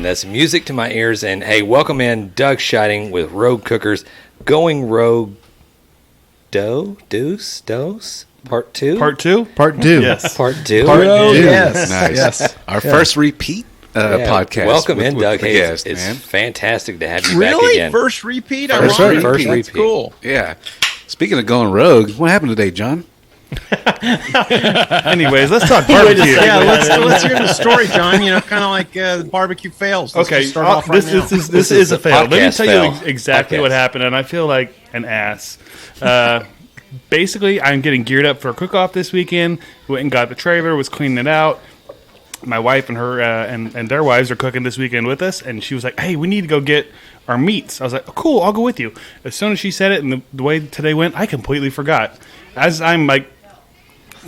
That's music to my ears. And hey, welcome in Doug Scheiding with Rogue Cookers, going rogue. Deux, part two. Part two. Yes, Part two. Yes. Nice. Yes. Our first repeat podcast. Welcome in, with Doug. the Hey, guest, it's man. fantastic to have you Really? back again. First repeat? First repeat. Cool. Yeah. Speaking of going rogue, what happened today, John? Anyways, let's talk barbecue. Yeah, let's hear the story, John. You know, kind of like the BBQ Fails. Let's Okay, just start off right now. this is a fail. Let me podcast tell fail. you exactly what happened, and I feel like an ass. Basically, I'm getting geared up for a cook-off this weekend. Went and got the trailer, was cleaning it out. My wife and her and their wives are cooking this weekend with us, and she was like, "Hey, we need to go get our meats." I was like, oh, "Cool, I'll go with you." As soon as she said it, and the way today went, I completely forgot. As I'm like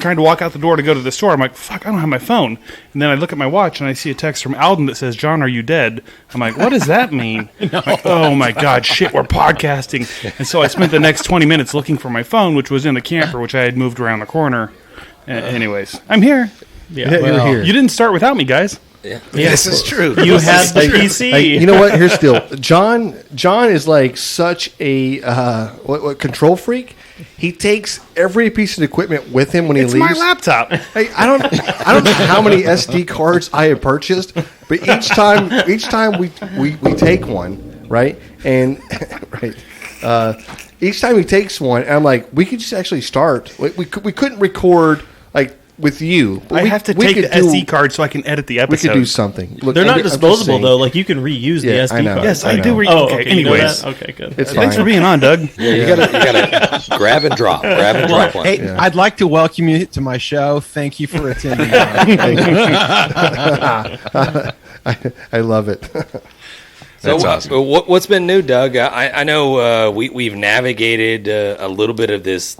trying to walk out the door to go to the store, I'm like, fuck, I don't have my phone. And then I look at my watch and I see a text from Alden that says, "John, are you dead?" I'm like, what does that mean? Like, oh my God, shit, we're podcasting. And so I spent the next 20 minutes looking for my phone, which was in the camper, which I had moved around the corner. Anyways, I'm here. Yeah, you're here. You didn't start without me, guys. Yeah. This is true. You had the PC. Hey, you know what? Here's the deal. John is like such a control freak. He takes every piece of equipment with him when he It's leaves. my laptop. Hey, I don't know how many SD cards I have purchased, but each time we take one, right? And right, each time he takes one, and I'm like, we could just actually start. We couldn't record like with you. I have to take the SD card so I can edit the episode. We could do something. Look, They're not I'm just disposable saying. though. Like you can reuse the Yeah, SD I know. card. Yes, I I do. know. Okay. You know Anyways, that? Okay, good. It's thanks fine. for being on, Doug. Yeah, you gotta grab and drop. Grab and drop one. Hey, I'd like to welcome you to my show. Thank you for attending. I love it. So That's awesome. what's been new, Doug? I know we've navigated a little bit of this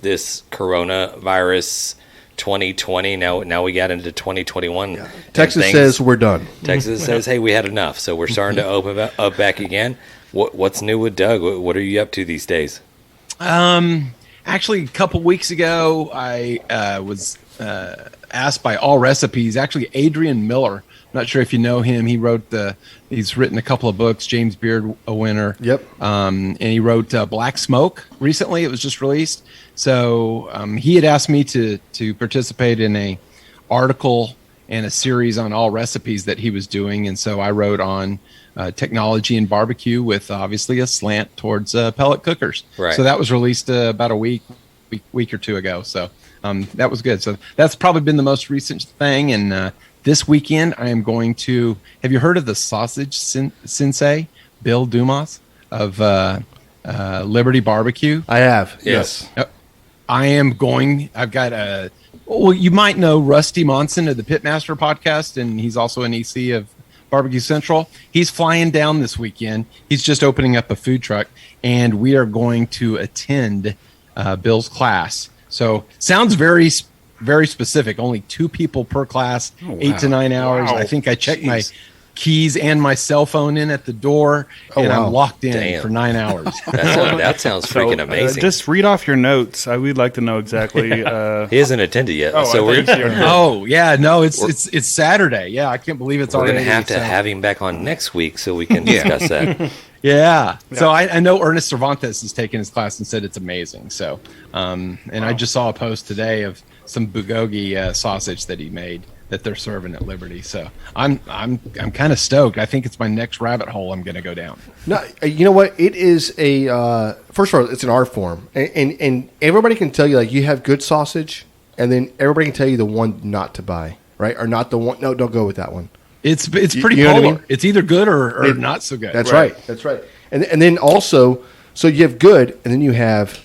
coronavirus 2020. Now we got into 2021. Yeah. Texas says we're done. Texas says, hey, we had enough. So we're starting to open up back again. What's new with Doug? What are you up to these days? Actually, a couple weeks ago, I was asked by All Recipes. Actually, Adrian Miller. I'm not sure if you know him. He's written a couple of books. James Beard, a winner. Yep. And he wrote Black Smoke recently. It was just released. So he had asked me to participate in a article and a series on All Recipes that he was doing. And so I wrote on technology and barbecue with obviously a slant towards pellet cookers. Right. So that was released about a week or two ago. So that was good. So that's probably been the most recent thing. And this weekend, I am going to. Have you heard of the sausage sensei, Bill Dumas of Liberty Barbecue? I have. Yes. I am going. I've got a. Well, you might know Rusty Monson of the Pitmaster podcast, and he's also an EC of Barbecue Central. He's flying down this weekend. He's just opening up a food truck, and we are going to attend Bill's class. So sounds very specific. Only 2 people per class, 8 to 9 hours. Wow. I think I checked my keys and my cell phone in at the door, and I'm locked in for 9 hours. That sounds freaking amazing. Just read off your notes. We'd like to know exactly. He hasn't attended yet, so we're Oh yeah, no, it's Saturday. Yeah, I can't believe it's going already. to have to have him back on next week so we can discuss that. Yeah. So I know Ernest Cervantes has taken his class and said it's amazing. So, and I just saw a post today of some bulgogi sausage that he made that they're serving at Liberty. So I'm kind of stoked. I think it's my next rabbit hole I'm going to go down. No, you know what? It is a first of all, it's an art form, and everybody can tell you like you have good sausage, and then everybody can tell you the one not to buy, right? Or not the one. No, don't go with that one. It's pretty you know polar. what I mean? It's either good or not so good. That's right. That's right. And then also, so you have good, and then you have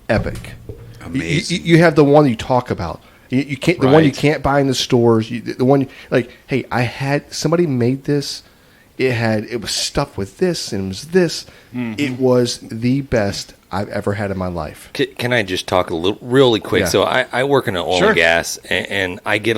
epic. Amazing. You have the one you talk about. You can't the one you can't buy in the stores. The one like, hey, I had somebody made this. It was stuffed with this and it was this. Mm-hmm. It was the best I've ever had in my life. Can I just talk a little really quick? Yeah. So I work in oil and gas, and I get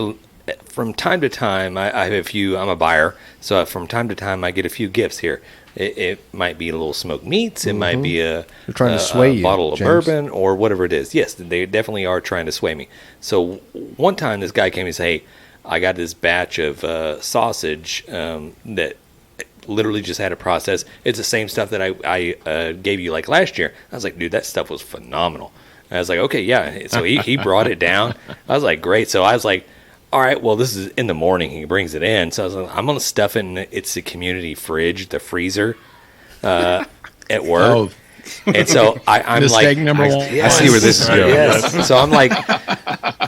from time to time. I have a few. I'm a buyer, so from time to time I get a few gifts here. It might be a little smoked meats. It might be a bottle of bourbon or whatever it is. Yes, they definitely are trying to sway me. So one time this guy came and said, hey, I got this batch of sausage that literally just had it processed. It's the same stuff that I gave you like last year. I was like, dude, that stuff was phenomenal. And I was like, okay, yeah. So he brought it down. I was like, great. So I was like, all right, well, this is in the morning. He brings it in. So I was like, I'm going to stuff it in it's the community fridge, the freezer at work. Oh. And so I'm Mistake like, number one. I see where this is going. yes. So I'm like,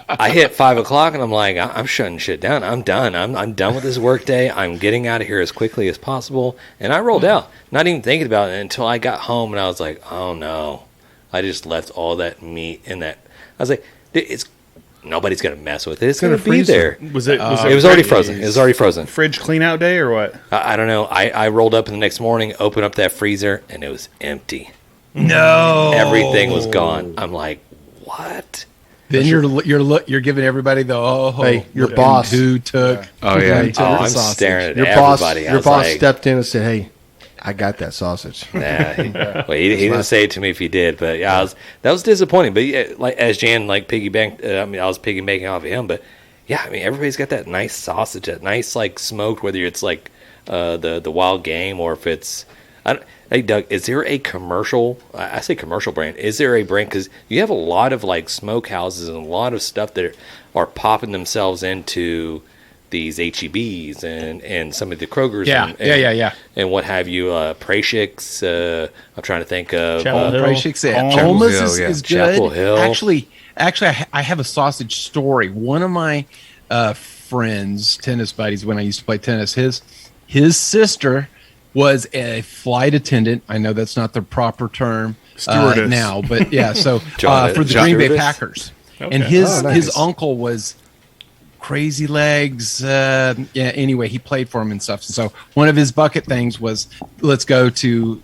I hit 5 o'clock and I'm like, I'm shutting shit down. I'm done. I'm done with this work day. I'm getting out of here as quickly as possible. And I rolled out, not even thinking about it until I got home and I was like, oh no, I just left all that meat in that. I was like, nobody's gonna mess with it. It's gonna be there. Was it? It was already frozen. It was already frozen. Fridge clean out day or what? I don't know. I rolled up in the next morning, opened up that freezer, and it was empty. No, Everything was gone. I'm like, what? Then you're giving everybody the Hey, your boss. who took. Oh, yeah. who took Oh, the I'm sausage. staring at Your everybody. boss, I your was boss like, stepped in and said, "Hey, I got that sausage." Nah, he didn't say it to me if he did, but yeah, that was disappointing. But yeah, like as Jan like piggybacked, I was piggybacking off of him. But yeah, I mean everybody's got that nice sausage, that nice like smoked, whether it's like the wild game or if it's. Hey Doug, is there a commercial? I say commercial brand. Is there a brand? Because you have a lot of like smokehouses and a lot of stuff that are popping themselves into these HEBs and some of the Krogers. Yeah. And what have you? Prashik's. I'm trying to think of. Chapel Hill. Alma's Hill, is good. Chapel Hill. Actually, I have a sausage story. One of my friends, tennis buddies, when I used to play tennis, his sister was a flight attendant. I know that's not the proper term Stewardess. now, but yeah. So John- for the John Green Bay Stewardess? Packers, Okay. and his Oh, nice. his uncle was Crazy Legs. Yeah. Anyway, he played for him and stuff. So one of his bucket things was let's go to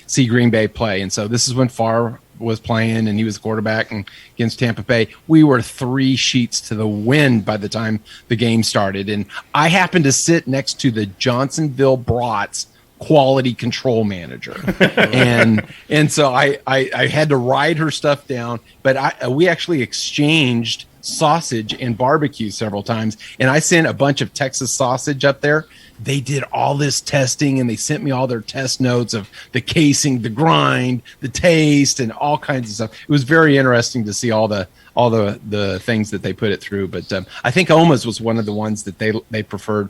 see Green Bay play. And so this is when Favre was playing and he was the quarterback and against Tampa Bay. We were 3 sheets to the wind by the time the game started. And I happened to sit next to the Johnsonville Brats quality control manager. and so I had to write her stuff down, but we actually exchanged sausage and barbecue several times. And I sent a bunch of Texas sausage up there. They did all this testing and they sent me all their test notes of the casing, the grind, the taste, and all kinds of stuff. It was very interesting to see all the things that they put it through. But I think Oma's was one of the ones that they preferred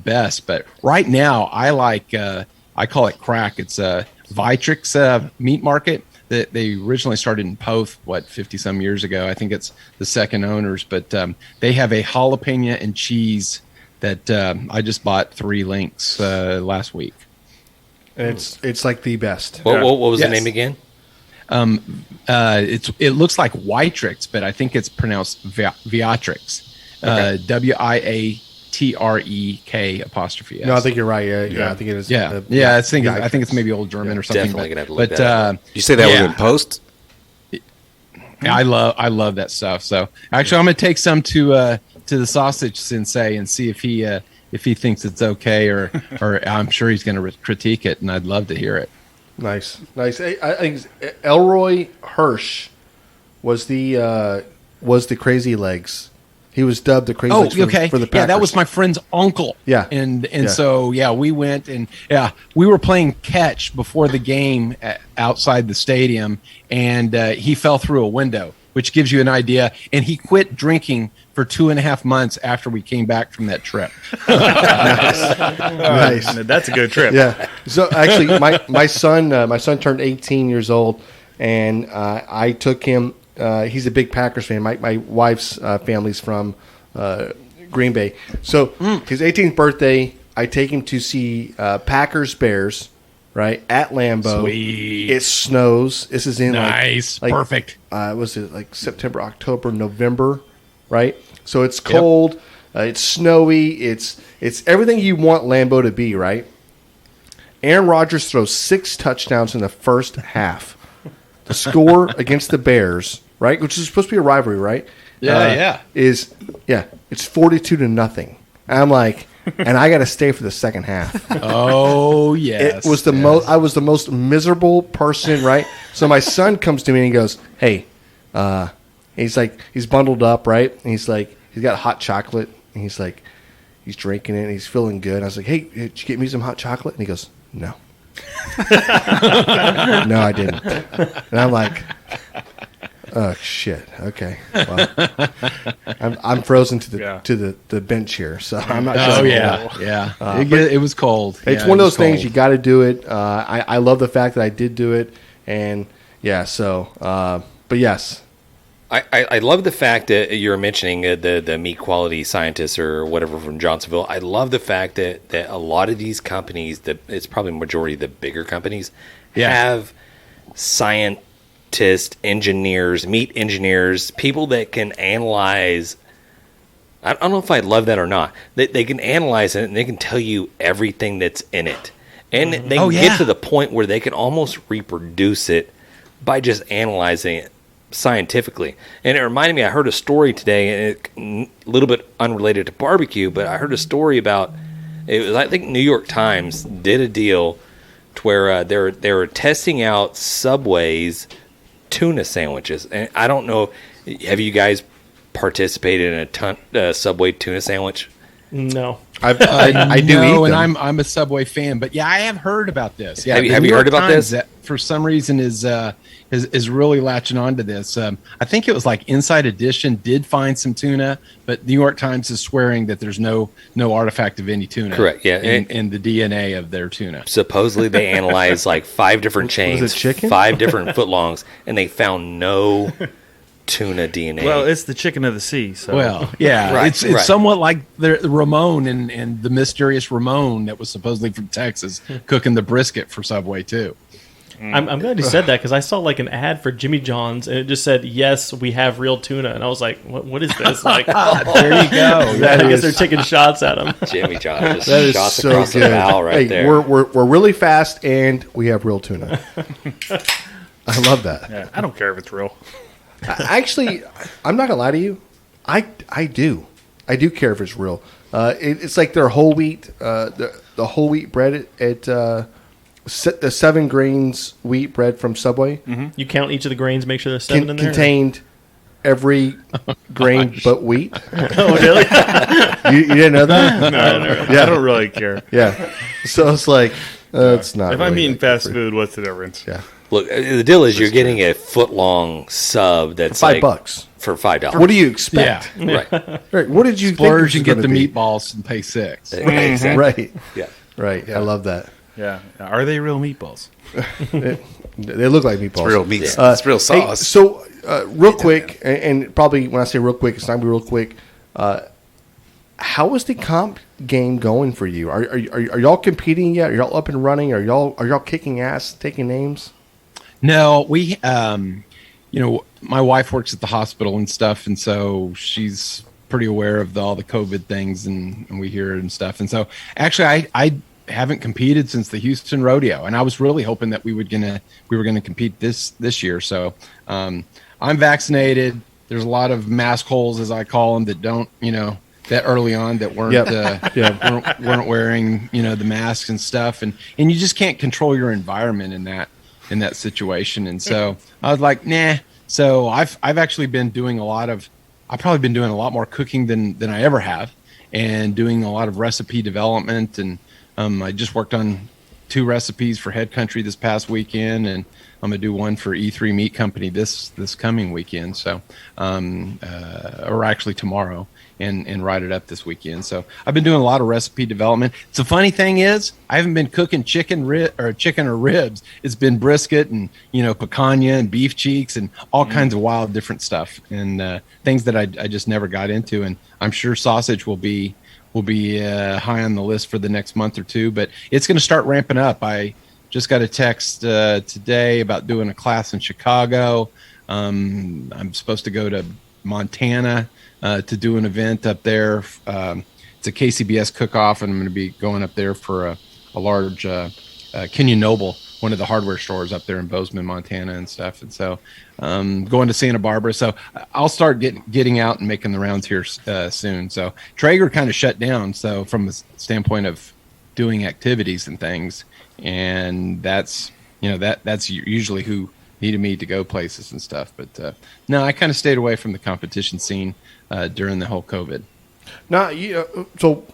best. But right now, I like I call it crack. It's Vitrix Meat Market. They originally started in Poth, 50 some years ago. I think it's the second owners, but they have a jalapeno and cheese that I just bought 3 links last week. And it's like the best. What was the Yes. name again? It looks like Vitrix, but I think it's pronounced Viatrix. Okay. WIATREK'. No, I think you're right. Yeah, I think it is. Yeah. I think it's maybe old German or something. Definitely gonna have to look but that You say that Yeah. was in post? I love that stuff. So actually, I'm gonna take some to the sausage sensei and see if he thinks it's okay or I'm sure he's gonna critique it, and I'd love to hear it. Nice. I think Elroy Hirsch was the Crazy Legs. He was dubbed the Crazy Legs for the Packers. Yeah, that was my friend's uncle. Yeah. And Yeah. so we went and we were playing catch before the game outside the stadium, and he fell through a window, which gives you an idea. And he quit drinking for 2.5 months after we came back from that trip. nice. That's a good trip. Yeah. So actually, my son turned 18 years old, and I took him. He's a big Packers fan. My wife's family's from Green Bay. So his 18th birthday, I take him to see Packers Bears, right, at Lambeau. Sweet. It snows. This is in Nice. Perfect. Was it like September, October, November, right? So it's cold. It's snowy. It's everything you want Lambeau to be, right? Aaron Rodgers throws 6 touchdowns in the first half. The score against the Bears, right, which is supposed to be a rivalry, right? It's 42-0. And I'm like, and I got to stay for the second half. Oh yes. It was the most. I was the most miserable person, right? So my son comes to me and he goes, "Hey," he's like, he's bundled up, right? And he's like, he's got hot chocolate, and he's like, He's drinking it. And he's feeling good. I was like, hey, did you get me some hot chocolate? And he goes, no. No, I didn't. And I'm like, oh shit. Okay. Well, I'm frozen to the bench here, so I'm not. Oh sure. yeah. It was cold. It's one of those things you got to do it. I love the fact that I did do it, and yeah. So, but yes. I love the fact that you're mentioning the meat quality scientists or whatever from Johnsonville. I love the fact that a lot of these companies, it's probably majority of the bigger companies, have scientists, engineers, meat engineers, people that can analyze. I don't know if I love that or not. They can analyze it and they can tell you everything that's in it. And they can get to the point where they can almost reproduce it by just analyzing it scientifically. And it reminded me, I heard a story today, and a little bit unrelated to barbecue, but I heard a story about, it was, I think New York Times did a deal to where they were testing out Subway's tuna sandwiches. And I don't know, have you guys participated in a Subway tuna sandwich? No. I do eat them. And I'm a Subway fan, but yeah, I have heard about this. Yeah, have you heard about this? That for some reason is really latching on to this. I think it was like Inside Edition did find some tuna, but New York Times is swearing that there's no artifact of any tuna. Correct. Yeah, in the DNA of their tuna. Supposedly they analyzed like 5 different chains, Was it chicken? 5 different footlongs, and they found no tuna DNA. Well, it's the chicken of the sea. So. Well, yeah, Right, it's right. somewhat like the Ramon and the mysterious Ramon that was supposedly from Texas cooking the brisket for Subway too. I'm glad you said that because I saw like an ad for Jimmy John's and it just said, "Yes, we have real tuna," and I was like, "What is this?" Like, There you go. I guess they're taking shots at him. Jimmy John just That is shots so across good. the bow right Hey, there. we're really fast, and we have real tuna. I love that. Yeah, I don't care if it's real. Actually, I'm not gonna lie to you. I do care if it's real. It's like their whole wheat, the whole wheat bread at the 7 grains wheat bread from Subway. You count each of the grains, make sure there's 7 in there. Contained every grain but wheat. Oh, really? You didn't know that? I don't really care. Yeah. So it's like it's not. If I'm really eating that fast good. food, what's the difference? Yeah. Look, the deal is you're getting a foot-long sub that's $5 for $5. What do you expect? Right. Right. What did you Splurge think and it was get the gonna be? meatballs and pay $6. Right, exactly. Right. Yeah. Right. I love that. Yeah. Are they real meatballs? They look like meatballs. It's real meat. Yeah. It's real Hey, sauce. so, real quick, and probably when I say real quick, it's not going to be real quick. How is the comp game going for you? Are y'all competing yet? Are y'all up and running? Are y'all kicking ass, taking names? No, we, my wife works at the hospital and stuff, and so she's pretty aware of all the COVID things, and we hear it and stuff. And so, actually, I haven't competed since the Houston Rodeo, and I was really hoping that we were gonna compete this year. So, I'm vaccinated. There's a lot of mask holes, as I call them, that don't, that early on that weren't weren't wearing the masks and stuff, and you just can't control your environment in that situation. And so I was like, nah. So I've actually been doing I've probably been doing a lot more cooking than I ever have, and doing a lot of recipe development. And I just worked on 2 recipes for Head Country this past weekend, and I'm gonna do one for E3 Meat Company this coming weekend. So, or actually tomorrow, and write it up this weekend. So I've been doing a lot of recipe development. The funny thing is, I haven't been cooking chicken or ribs. It's been brisket and picanha and beef cheeks and all kinds of wild different stuff, and things that I just never got into. And I'm sure sausage will be high on the list for the next month or 2. But it's going to start ramping up. I just got a text today about doing a class in Chicago. I'm supposed to go to Montana to do an event up there. It's a KCBS cook-off, and I'm going to be going up there for a large Kenyon Noble, one of the hardware stores up there in Bozeman, Montana, and stuff. And so going to Santa Barbara. So I'll start getting out and making the rounds here soon. So Traeger kind of shut down, so from the standpoint of doing activities and things, and that's that's usually who needed me to go places and stuff. But no, I kind of stayed away from the competition scene during the whole COVID. Now, so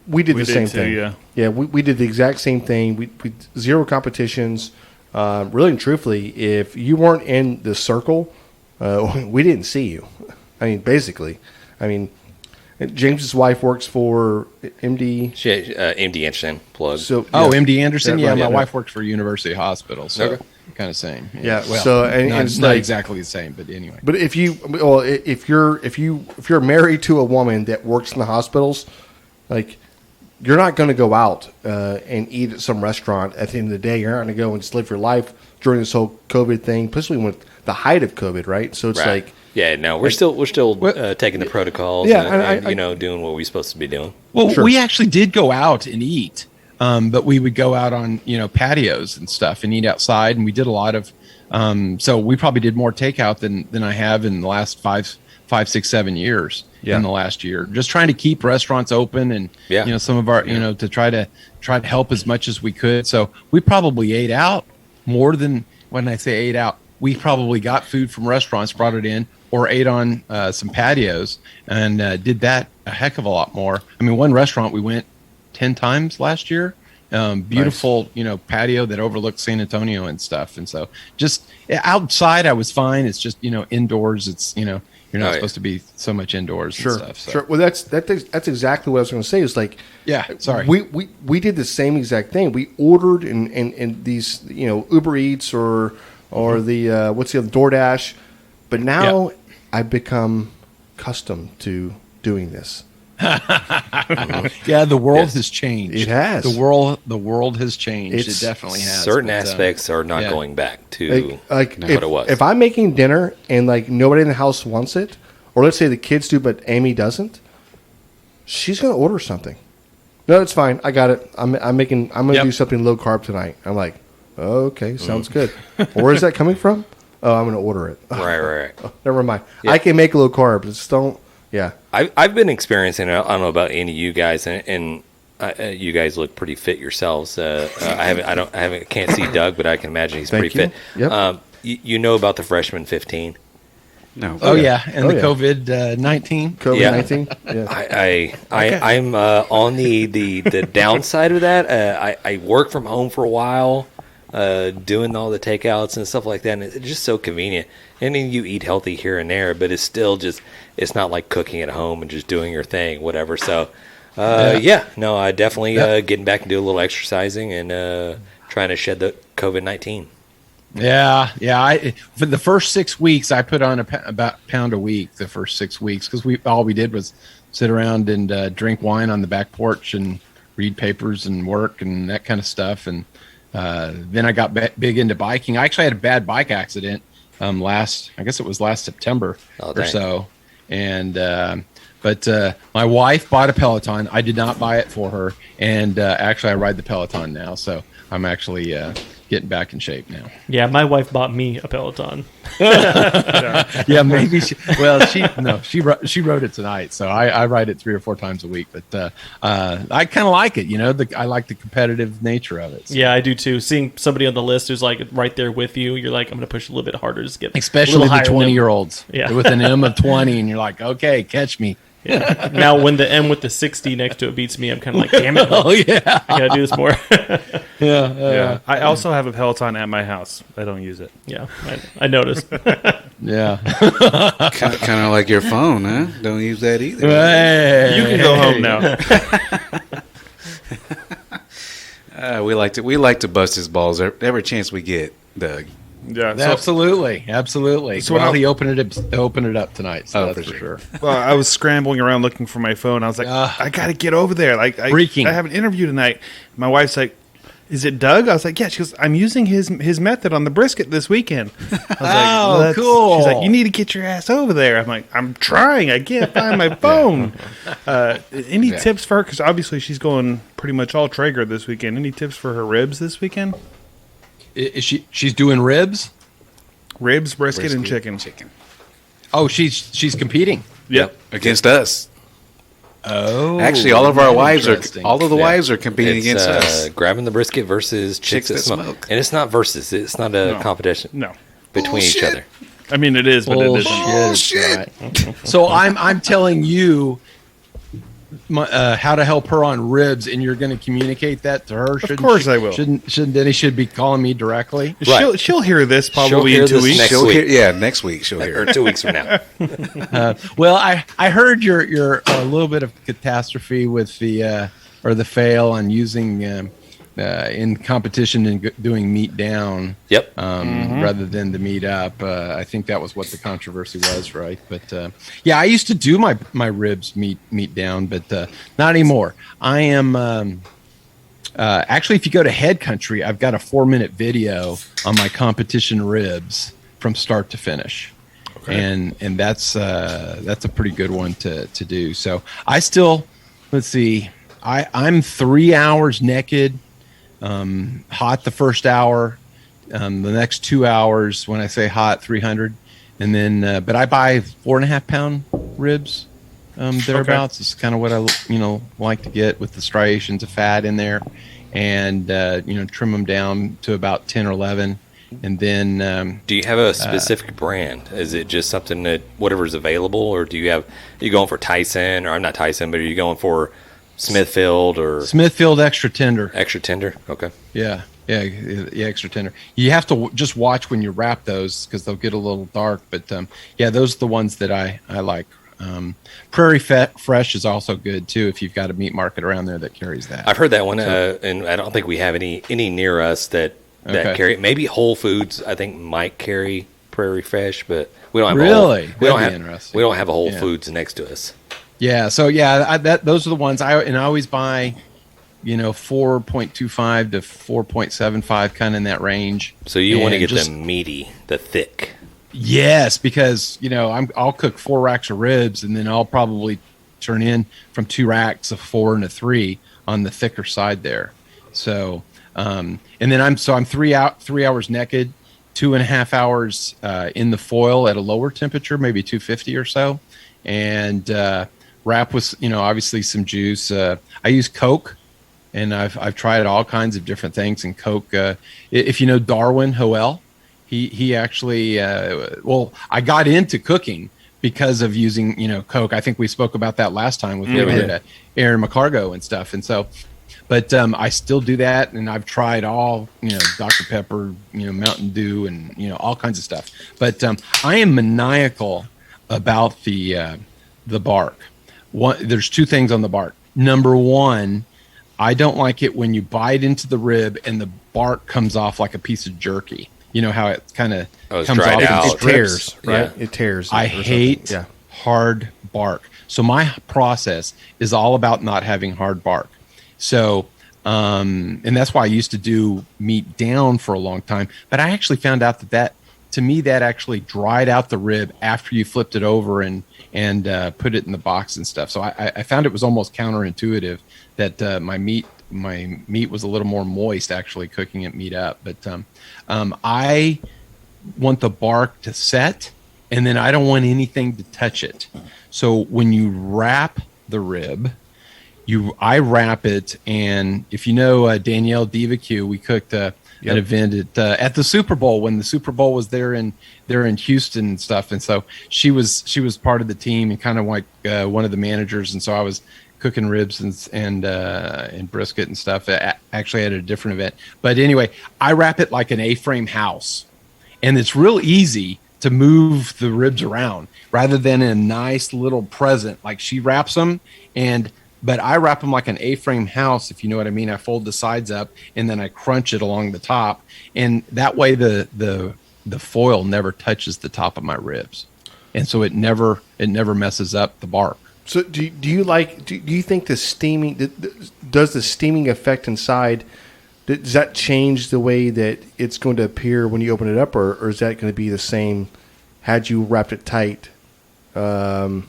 We did We the did same too, thing. yeah. We did the exact same thing. We zero competitions. Really and truthfully, if you weren't in the circle, we didn't see you. I mean, basically. I mean, James's wife works for MD. MD Anderson plug. So MD Anderson. Yeah, Yeah, right, my yeah. wife works for University Hospital, so Okay. kind of same. Yeah, Well, so, and not, it's not like- exactly the same, but anyway. But if you're married to a woman that works in the hospitals, like you're not going to go out and eat at some restaurant at the end of the day. You're not going to go and just live your life during this whole COVID thing, especially with the height of COVID, right? So it's Right. like, yeah, no, we're still taking the protocols. Yeah, and, and I- doing what we're supposed to be doing. Well, Sure. we actually did go out and eat, but we would go out on patios and stuff and eat outside, and we did a lot of. So we probably did more takeout than I have in the last 5, 6, 7 years. Yeah. In the last year, just trying to keep restaurants open and Yeah. some of our to try to help as much as we could. So we probably ate out more than when I say ate out. We probably got food from restaurants, brought it in, or ate on some patios, and did that a heck of a lot more. I mean, one restaurant we went 10 times last year. Beautiful, patio that overlooks San Antonio and stuff. And so just outside, I was fine. It's just, indoors. It's, you're not supposed to be so much indoors and stuff. So. Sure. Well, that's exactly what I was going to say. Is like, Yeah, sorry. we did the same exact thing. We ordered in these Uber Eats or the what's the other DoorDash, but now I've become accustomed to doing this. Yeah, the world has changed. It has. The world has changed. It definitely has. Certain but, aspects are not yeah. going back to Like what it was. if I'm making dinner and like nobody in the house wants it, or let's say the kids do but Amy doesn't, she's gonna order something. No, it's fine. I got it. I'm gonna Yep. do something low carb tonight. I'm like, okay, sounds good. Where is that coming from? Oh, I'm gonna order it. right. Oh, never mind. I can make low carb. Just don't. Yeah. I've been experiencing. I don't know about any of you guys, and you guys look pretty fit yourselves. I can't see Doug, but I can imagine he's Thank pretty you. fit. Yep. You know about the freshman 15. No. Oh yeah, and Oh, the yeah. COVID-19. COVID-19. Yeah. I'm on the downside of that. I work from home for a while, doing all the takeouts and stuff like that, and it's just so convenient. And then you eat healthy here and there, but it's still just, it's not like cooking at home and just doing your thing, whatever. So, I definitely getting back and do a little exercising and trying to shed the COVID-19. Yeah. For the first 6 weeks, I put on about a pound a week. The first 6 weeks, because all we did was sit around and drink wine on the back porch and read papers and work and that kind of stuff. And then I got big into biking. I actually had a bad bike accident last September or so. And but my wife bought a Peloton. I did not buy it for her, and actually I ride the Peloton now. So I'm actually getting back in shape now. Yeah, my wife bought me a Peloton. Yeah, maybe. She rode it tonight, so I ride it 3 or 4 times a week. But I kind of like it. I like the competitive nature of it. So. Yeah, I do too. Seeing somebody on the list who's like right there with you, you're like, I'm going to push a little bit harder to get Especially the 20-year-olds. Yeah. With an M of 20, and you're like, okay, catch me. Yeah. Now, when the M with the 60 next to it beats me, I'm kind of like, damn it. Oh, yeah. I got to do this more. Yeah. I also have a Peloton at my house. I don't use it. Yeah, I noticed. Yeah. Kind of like your phone, huh? Don't use that either. Hey. You can go home now. We like to bust his balls every chance we get, Doug. Yeah. So, Absolutely. So Well, when he opened it up tonight. So that's for sure. well, I was scrambling around looking for my phone. I was like, I got to get over there. Like, I Freaking. have an interview tonight. My wife's like, is it Doug? I was like, yeah. She goes, I'm using his method on the brisket this weekend. I was like, Oh, well, cool. She's like, you need to get your ass over there. I'm like, I'm trying. I can't find my phone. Any tips for her? Because obviously she's going pretty much all Traeger this weekend. Any tips for her ribs this weekend? Is she's doing ribs? Ribs, brisket, and chicken. Oh, she's competing. Yep. Against us. Oh, Actually, all of the wives interesting. are competing It's against us. grabbing the brisket versus chicks that smoke. And it's not versus. It's not a competition No. between each Bullshit. other. I mean, it is, but it isn't. Bullshit. So I'm telling you, how to help her on ribs, and you're going to communicate that to her. Of course I will. Shouldn't Denny should be calling me directly? Right. She'll hear this She'll probably hear in 2 this weeks. next She'll week. hear, next week she'll hear. Or 2 weeks from now. Well, I heard your a little bit of catastrophe with the or the fail on using in competition and doing meat down. Yep. Rather than the meat up. I think that was what the controversy was, right? But yeah, I used to do my ribs meat down, but not anymore. I am actually, if you go to Head Country, I've got a 4-minute video on my competition ribs from start to finish. Okay. And that's a pretty good one to do. So I still, let's see, I'm 3 hours naked, hot the first hour, the next 2 hours, when I say hot, 300. And then, but I buy 4.5 pound ribs, thereabouts. It's kind of what I, like to get with the striations of fat in there, and, trim them down to about 10 or 11. And then, do you have a specific brand? Is it just something that whatever's available, or are you going for Tyson, or I'm not Tyson, but are you going for Smithfield or Smithfield extra tender? Extra tender. Okay. Yeah, extra tender. You have to just watch when you wrap those because they'll get a little dark. But yeah, those are the ones that I like. Prairie Fresh is also good too if you've got a meat market around there that carries that. I've heard that one, and I don't think we have any near us that carry. Maybe Whole Foods, I think, might carry Prairie Fresh, but we don't have we don't have a Whole Foods next to us. Yeah, so those are the ones I always buy, 4.25 to 4.75, kind of in that range. So you want to get them meaty, the thick. Yes, because I'll cook 4 racks of ribs, and then I'll probably turn in from 2 racks of 4 and a 3 on the thicker side there. So, and then I'm 3 hours naked, 2.5 hours in the foil at a lower temperature, maybe 250 or so, and wrap with obviously some juice. I use Coke, and I've tried all kinds of different things. And Coke, if you know Darwin Hoel, he actually I got into cooking because of using Coke. I think we spoke about that last time with Aaron McCargo and stuff. And so, but I still do that, and I've tried all Dr. Pepper, Mountain Dew, and all kinds of stuff. But I am maniacal about the bark. There's 2 things on the bark. Number 1, I don't like it when you bite into the rib and the bark comes off like a piece of jerky. You know how it kind of comes off out. It tears, right? Yeah. It tears. I hate hard bark. So my process is all about not having hard bark. So, and that's why I used to do meat down for a long time. But I actually found out that to me, that actually dried out the rib after you flipped it over and put it in the box and stuff. So I found it was almost counterintuitive that my meat was a little more moist actually cooking it meat up. But I want the bark to set, and then I don't want anything to touch it. So when you wrap the rib, I wrap it, and if you know Danielle DiVQ, we cooked an event at the Super Bowl when the Super Bowl was there in Houston and stuff, and so she was part of the team and kind of like one of the managers, and so I was cooking ribs and brisket and stuff. Actually, at a different event, but anyway, I wrap it like an A-frame house, and it's real easy to move the ribs around rather than a nice little present like she wraps them. But I wrap them like an A-frame house, if you know what I mean. I fold the sides up and then I crunch it along the top, and that way the foil never touches the top of my ribs, and so it never messes up the bark. So do you think the steaming does the steaming effect inside? Does that change the way that it's going to appear when you open it up, or is that going to be the same had you wrapped it tight? No,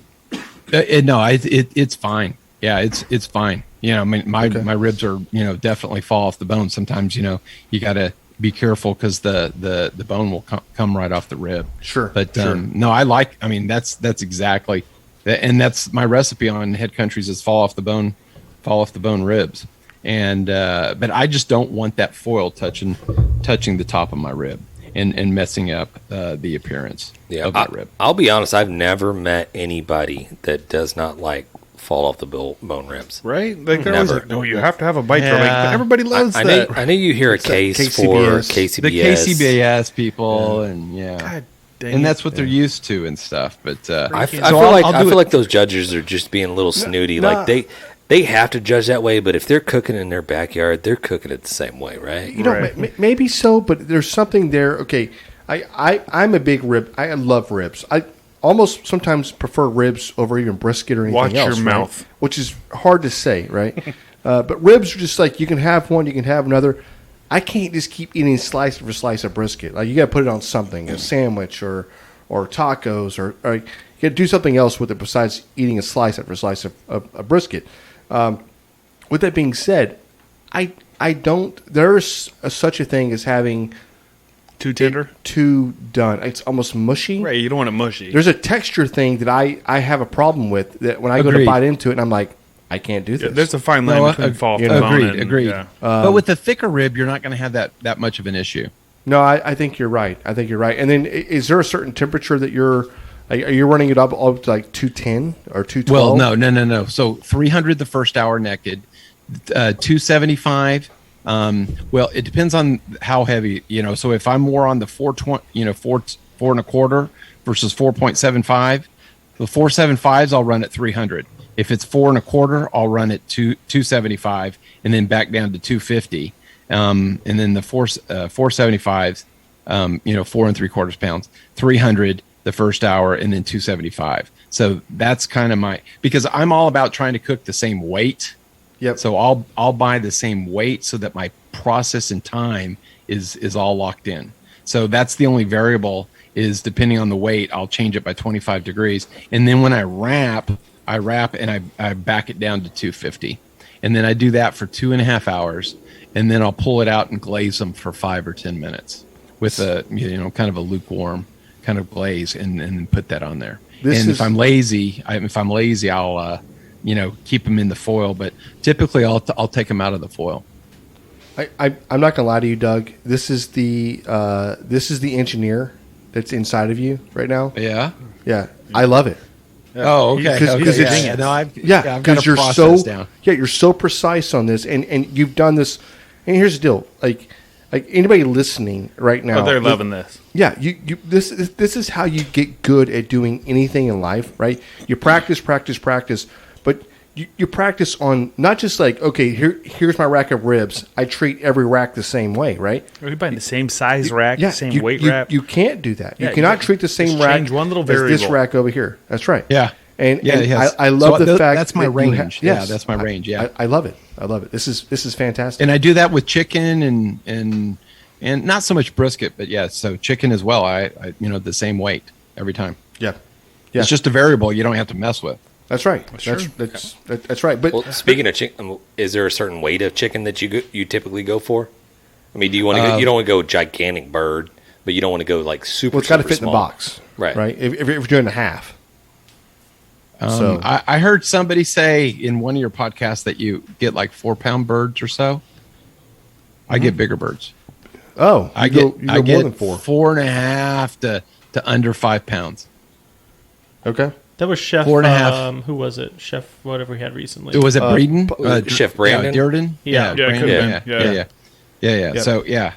it's fine. Yeah, it's fine. I mean, my ribs are definitely fall off the bone. Sometimes you got to be careful because the bone will come right off the rib. Sure, but no, I mean that's exactly, and that's my recipe on Head Countries is fall off the bone ribs. And but I just don't want that foil touching the top of my rib and messing up the appearance of that rib. I'll be honest, I've never met anybody that does not like fall off the bone rims. Right? Like they're always Never. like, no, you have to have a bite Yeah. rib. But everybody loves I that. know you hear a case for KCBS. KCBS. The KCBS people, and God dang and it. that's what they're used to and stuff. But I so feel I'll- like I'll I do feel it- like those judges are just being a little snooty. nah. Like they have to judge that way, but if they're cooking in their backyard, they're cooking it the same way, right? You know, Right. maybe so, but there's something there. Okay, I'm a big rib. I love ribs. I almost sometimes prefer ribs over even brisket or anything Watch your else. right? mouth. Which is hard to say, right? But ribs are just like you can have one, you can have another. I can't just keep eating slice after slice of brisket. Like you got to put it on something, a sandwich or tacos, or you got to do something else with it besides eating a slice after slice of brisket. With that being said, I don't. There's such a thing as having Too tender? too done. It's almost mushy. Right, you don't want it mushy. There's a texture thing that I have a problem with. That when I go to Agreed. bite into it, and I'm like, I can't do Yeah, this. there's a fine line No, between fall off you the know, bone agreed. and, yeah. But with the thicker rib, you're not going to have that much of an issue. No, I think you're right. I think you're right. And then, is there a certain temperature that are you running it up to like 210 or 212? Well, no. So 300 the first hour naked, 275. Well, it depends on how heavy, So if I'm more on the 420, 4.25 versus 4.75, the 475s I'll run at 300. If it's 4.25, I'll run at 275, and then back down to 250. And then the 475s, 4.75 pounds, 300 the first hour, and then 275. So that's kind of because I'm all about trying to cook the same weight. Yep. So I'll buy the same weight so that my process and time is all locked in. So that's the only variable is depending on the weight, I'll change it by 25 degrees. And then when I wrap and I back it down to 250. And then I do that for 2.5 hours. And then I'll pull it out and glaze them for 5 or 10 minutes with a, kind of a lukewarm kind of glaze and then put that on there. If I'm lazy, I'll, keep them in the foil, but typically I'll take them out of the foil. I'm not gonna lie to you, Doug. This is the engineer that's inside of you right now. Yeah. Yeah, I love it. Oh, okay. Because okay. it's I've got because a you're process down. you're so precise on this, and you've done this. And here's the deal, like anybody listening right now, Oh, they're loving this. Yeah, this is how you get good at doing anything in life, right? You practice, but you practice on not just like, okay, here's my rack of ribs. I treat every rack the same way, right? Are you buying the same size rack, Yeah, same you, weight you, wrap? You can't do that. Yeah, you cannot you treat the same just rack change one little as this variable. rack over here. That's right. Yeah. And yes. I love So the fact that's my that you range. yes, Yeah, that's my range. Yeah. I love it. I love it. This is fantastic. And I do that with chicken and not so much brisket, but yeah, so chicken as well. I the same weight every time. Yeah. It's just a variable you don't have to mess with. That's right. Sure. That's right. But Well, speaking of chicken, is there a certain weight of chicken that you typically go for? I mean, do you want to go? You don't want to go gigantic bird, but you don't want to go like super. well, it's got to super fit small. in the box, Right. Right. If you're doing a half. So I heard somebody say in one of your podcasts that you get like 4-pound birds or so. I get bigger birds. I get I more than 4. 4.5 to under 5 pounds. Okay. That was Chef. 4.5. Who was it? Chef, whatever we had recently. Was it Breeden? Chef Brandon? Yeah, Durden? Yeah. Yeah, Brandon, could've yeah, been. yeah. Yep. So yeah,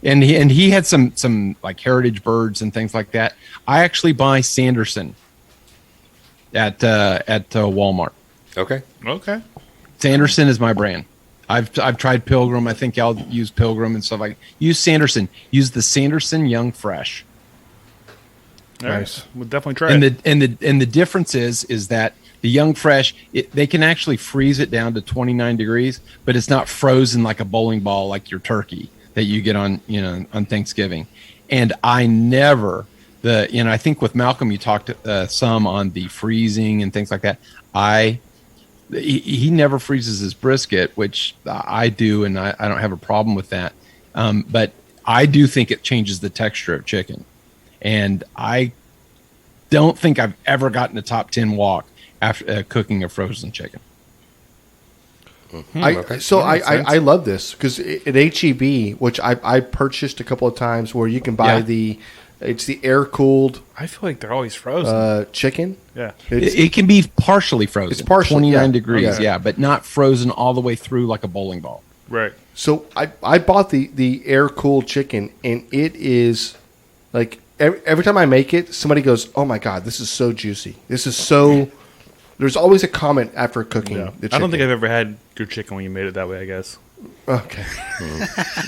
and he had some like heritage birds and things like that. I actually buy Sanderson at Walmart. Okay. Okay. Sanderson is my brand. I've tried Pilgrim. I think I'll use Pilgrim and stuff like. Use Sanderson. Use the Sanderson Young Fresh. All right. Nice. We'll definitely try And it. the difference is that the Young Fresh they can actually freeze it down to 29 degrees, but it's not frozen like a bowling ball like your turkey that you get on Thanksgiving. And I never I think with Malcolm you talked some on the freezing and things like that. He never freezes his brisket, which I do, and I don't have a problem with that. But I do think it changes the texture of chicken. And I don't think I've ever gotten a top 10 walk after cooking a frozen chicken. I love this because at HEB, which I purchased a couple of times, where you can buy Yeah. It's the air cooled I feel like they're always frozen. chicken. Yeah. It can be partially frozen. It's partially, 29 yeah. degrees, Okay. yeah, but not frozen all the way through like a bowling ball. Right. So I bought the air cooled chicken, and it is like every time I make it, somebody goes, "Oh my god, this is so juicy! This is so." There's always a comment after cooking. Yeah. The I don't think chicken. I've ever had good chicken when you made it that way, I guess. Okay,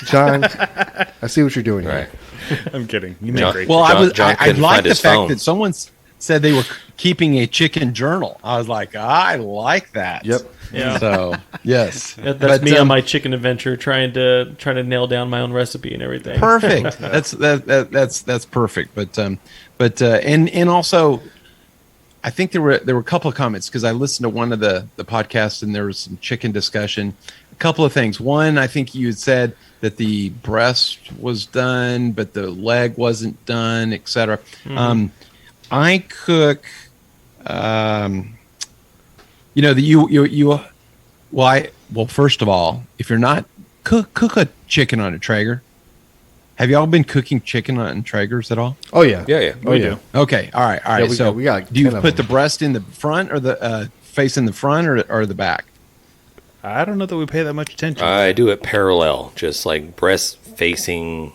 John, I see what you're doing Right. here. I'm kidding. You make John- great Well, John I couldn't like find the his fact phone. that someone said they were keeping a chicken journal. I was like, I like that. Yep. Yeah. So yes, That's But, me on my chicken adventure, trying to nail down my own recipe and everything. perfect. That's perfect. But also, I think there were a couple of comments because I listened to one of the podcasts and there was some chicken discussion. A couple of things. One, I think you had said that the breast was done, but the leg wasn't done, etc. I cook. First of all, if you're not cook a chicken on a Traeger. Have y'all been cooking chicken on Traegers at all? Oh yeah. Yeah, yeah. Oh We yeah. do. Okay, all right. Yeah, we got like do you 10 of put the them. breast in the front or the face in the front or the back? I don't know that we pay that much attention. I do it parallel, just like breast facing.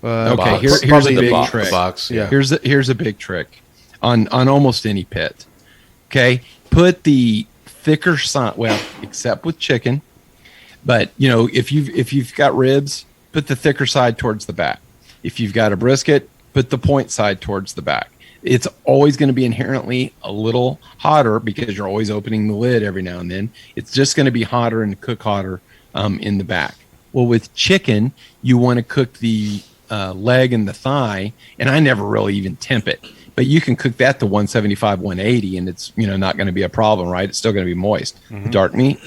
Okay, box. here's Probably a the big box. trick. Box, yeah. Here's a big trick on almost any pit. Okay, put the thicker side. Well, except with chicken, but if you've got ribs, put the thicker side towards the back. If you've got a brisket, put the point side towards the back. It's always going to be inherently a little hotter because you're always opening the lid every now and then. It's just going to be hotter and cook hotter in the back. Well, with chicken, you want to cook the leg and the thigh, and I never really even temp it. But you can cook that to 175, 180, and it's not going to be a problem, right? It's still going to be moist, the dark meat.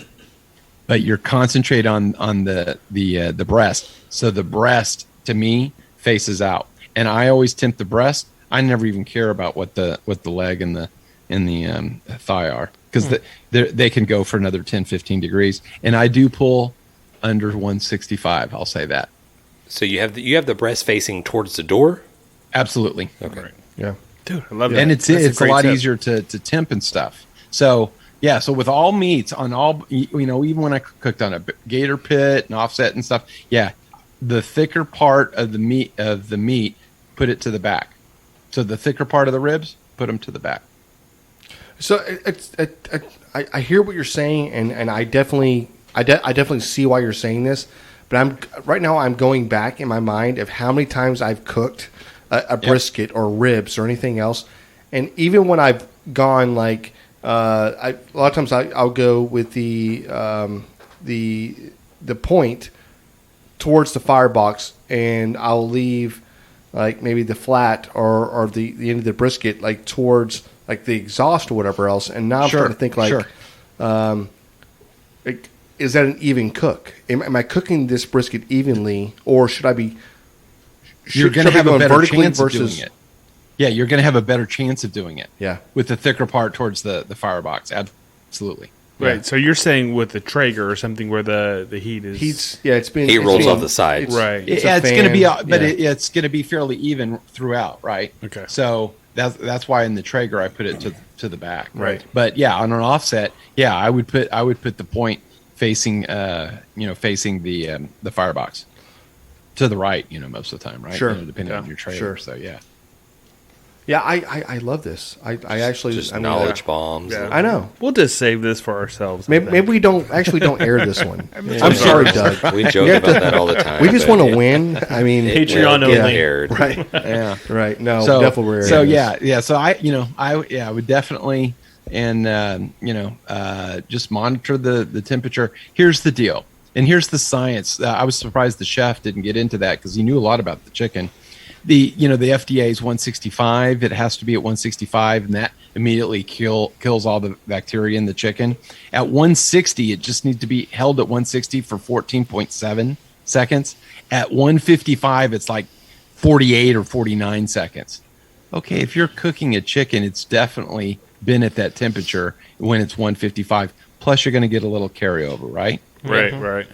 But you're concentrate on the breast. So the breast to me faces out, and I always temp the breast. I never even care about what the leg and the thigh are because they can go for another 10, 15 degrees, and I do pull under 165. I'll say that. So you have the breast facing towards the door. Absolutely. Okay. Yeah. Dude, I love that. And it's That's a great lot tip. easier to temp and stuff. So yeah, so with all meats on all, even when I cooked on a gator pit and offset and stuff, yeah, the thicker part of the meat, put it to the back. So the thicker part of the ribs, put them to the back. So I hear what you're saying, and I definitely see why you're saying this. But right now I'm going back in my mind of how many times I've cooked a brisket or ribs or anything else, and even when I've gone like a lot of times I'll go with the point towards the firebox, and I'll leave like maybe the flat or the end of the brisket like towards like the exhaust or whatever else. And now I'm Sure, trying to think like, like, is that an even cook? Am I cooking this brisket evenly, or should I be? You're going to should I be have a going better vertically chance of doing it. Yeah, you're going to have a better chance of doing it. Yeah. With the thicker part towards the firebox. Absolutely. Right. Yeah. So you're saying with the Traeger or something where the heat is. It's been. He it's rolls been- off the sides. Right. It's Yeah, a it's going to be, fan, but yeah. it's going to be fairly even throughout, right? Okay. So that's why in the Traeger I put it to the back, Right. But yeah, on an offset, yeah, I would put the point facing, facing the firebox to the right, most of the time, right? Sure. Depending on Yeah. your Traeger. Sure. So yeah. Yeah, I love this. I actually Just I mean, knowledge bombs. Yeah. I know. We'll just save this for ourselves. I Maybe, think. maybe we don't air this one. Yeah. I'm sorry, Doug. We joke You have about to- that all the time. We just but want to win. I mean, it Patreon will get only. aired. right? Yeah. Right. No, So definitely. we're so airing this. yeah. So I would definitely just monitor the temperature. Here's the deal, and here's the science. I was surprised the chef didn't get into that because he knew a lot about the chicken. The FDA is 165. It has to be at 165, and that immediately kills all the bacteria in the chicken. At 160, it just needs to be held at 160 for 14.7 seconds. At 155, it's like 48 or 49 seconds. Okay, if you're cooking a chicken, it's definitely been at that temperature when it's 155. Plus, you're going to get a little carryover, right? Right. Right.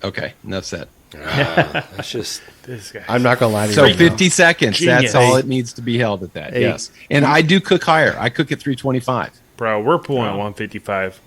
Okay, enough said. That's just This guy. I'm not gonna lie to you. So right now. 50 seconds. Genius. That's all it needs to be held at that. Hey. Yes. And I do cook higher. I cook at 325. Bro, we're pulling at 155.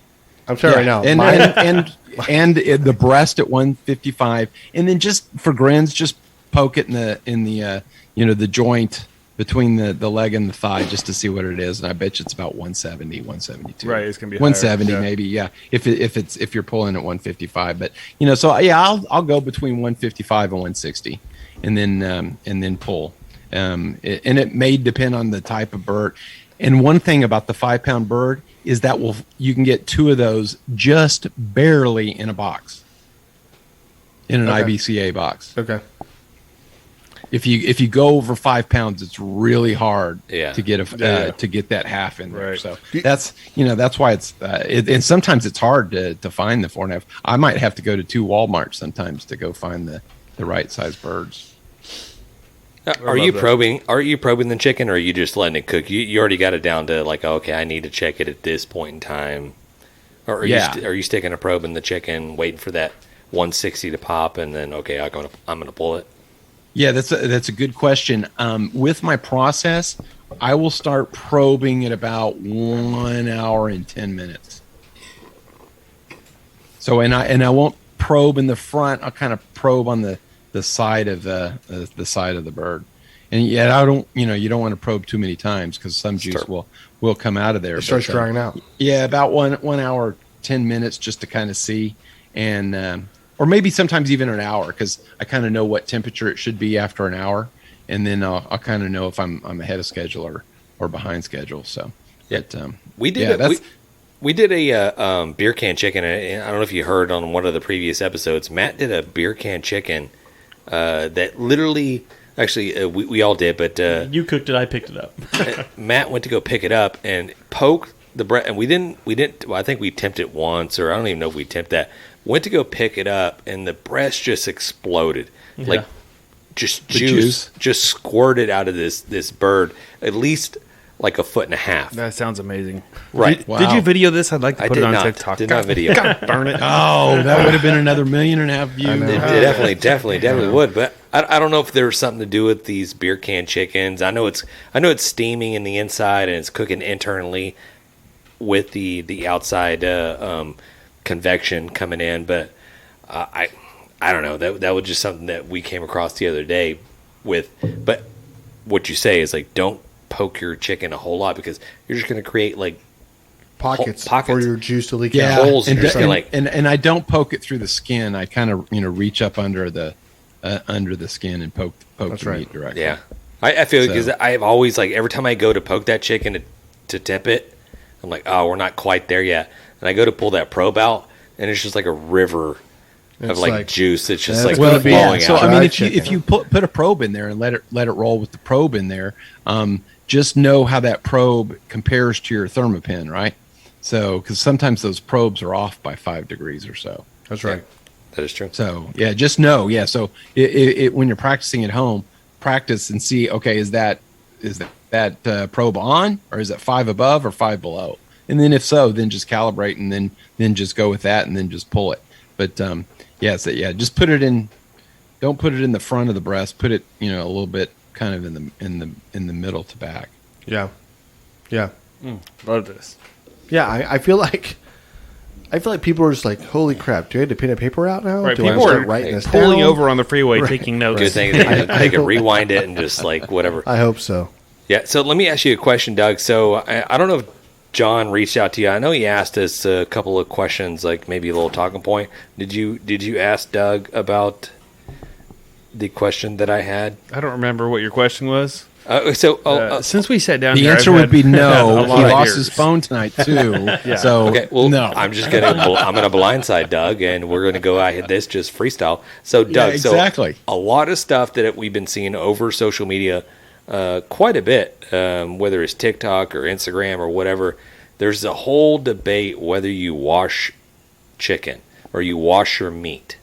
I'm telling you right now. And, mine- and the breast at 155, and then just for grins, just poke it in the the joint between the leg and the thigh just to see what it is, and I bet you it's about 170, 172. Right, it's gonna be 170 higher, yeah. maybe, yeah. If you're pulling at 155, but so yeah, I'll go between 155 and 160, and then pull. And it may depend on the type of bird. And one thing about the 5-pound bird is that you can get 2 of those just barely in a box, in an Okay. IBCA box. okay. If you go over 5 pounds, it's really hard Yeah. to get Yeah. to get that half in there. Right. So that's why it's and sometimes it's hard to find the 4.5. I might have to go to 2 Walmarts sometimes to go find the right size birds. Are you that. probing? Are you probing the chicken, or are you just letting it cook? You already got it down to like, okay, I need to check it at this point in time, or are Yeah. you sticking a probe in the chicken, waiting for that 160 to pop, and then okay, I'm gonna pull it. Yeah, that's a good question. With my process, I will start probing at about 1 hour and 10 minutes. So and I won't probe in the front. I'll kind of probe on the side of the side of the bird. And yet I don't you don't want to probe too many times because some juice will come out of there. It starts But, drying out. Yeah, about 1 hour 10 minutes just to kind of see, and or maybe sometimes even an hour because I kind of know what temperature it should be after an hour, and then I'll kind of know if I'm ahead of schedule or behind schedule. So Yeah. but, We did yeah, it. that's- We did a beer can chicken. And I don't know if you heard on one of the previous episodes. Matt did a beer can chicken that literally, actually, we all did, but You cooked it, I picked it up. Matt went to go pick it up and poke the breast. And we didn't. Well, I think we temped it once, or I don't even know if we temped that. Went to go pick it up, and the breast just exploded, like just juice just squirted out of this bird, at least like a foot and a half. That sounds amazing. Right. Did, did you video this? I'd like to I put did it on not. TikTok. Did not video. God darn it. oh, that would have been another 1.5 million views. It definitely would. But I don't know if there's something to do with these beer can chickens. I know it's steaming in the inside and it's cooking internally with the outside convection coming in. But I don't know. That was just something that we came across the other day with. But what you say is like, don't poke your chicken a whole lot because you're just going to create like Pockets Pockets. for your juice to leak Yeah, out. holes and, in your skin, and, like- and I don't poke it through the skin. I kind of reach up under the skin and poke That's the right. meat directly. Yeah, I feel So- because I've always like every time I go to poke that chicken to tip it, I'm like, oh, we're not quite there yet, and I go to pull that probe out, and it's just like a river of It's like, like- juice. It's just That's like gonna be- flowing So out. I mean, Fried if you put a probe in there and let it roll with the probe in there, just know how that probe compares to your thermopin, right? So because sometimes those probes are off by 5 degrees or so. That's right. That is true. So yeah, just know. Yeah, so it when you're practicing at home, practice and see. Okay, is that probe on, or is it 5 above or 5 below? And then if so, then just calibrate and then just go with that and then just pull it. But just put it in. Don't put it in the front of the breast. Put it a little bit kind of in the middle to back. Yeah. Yeah. Love this. Yeah. I feel like people are just like, holy crap, do I have to pen and paper out now? Right, Do I people start are writing this pulling down? over on the freeway taking notes. Good thing they can rewind it and just like whatever. I hope so. Yeah. So let me ask you a question, Doug. So I don't know if John reached out to you. I know he asked us a couple of questions, like maybe a little talking point. Did you ask Doug about the question that I had? I don't remember what your question was. Since we sat down The here, answer I've would had be a no. He lot of lost beers. his phone tonight too. So Okay, well, no. I'm gonna blindside Doug, and we're gonna go at this just freestyle. So, Doug, exactly. So a lot of stuff that we've been seeing over social media, quite a bit, whether it's TikTok or Instagram or whatever. There's a whole debate whether you wash chicken or you wash your meat,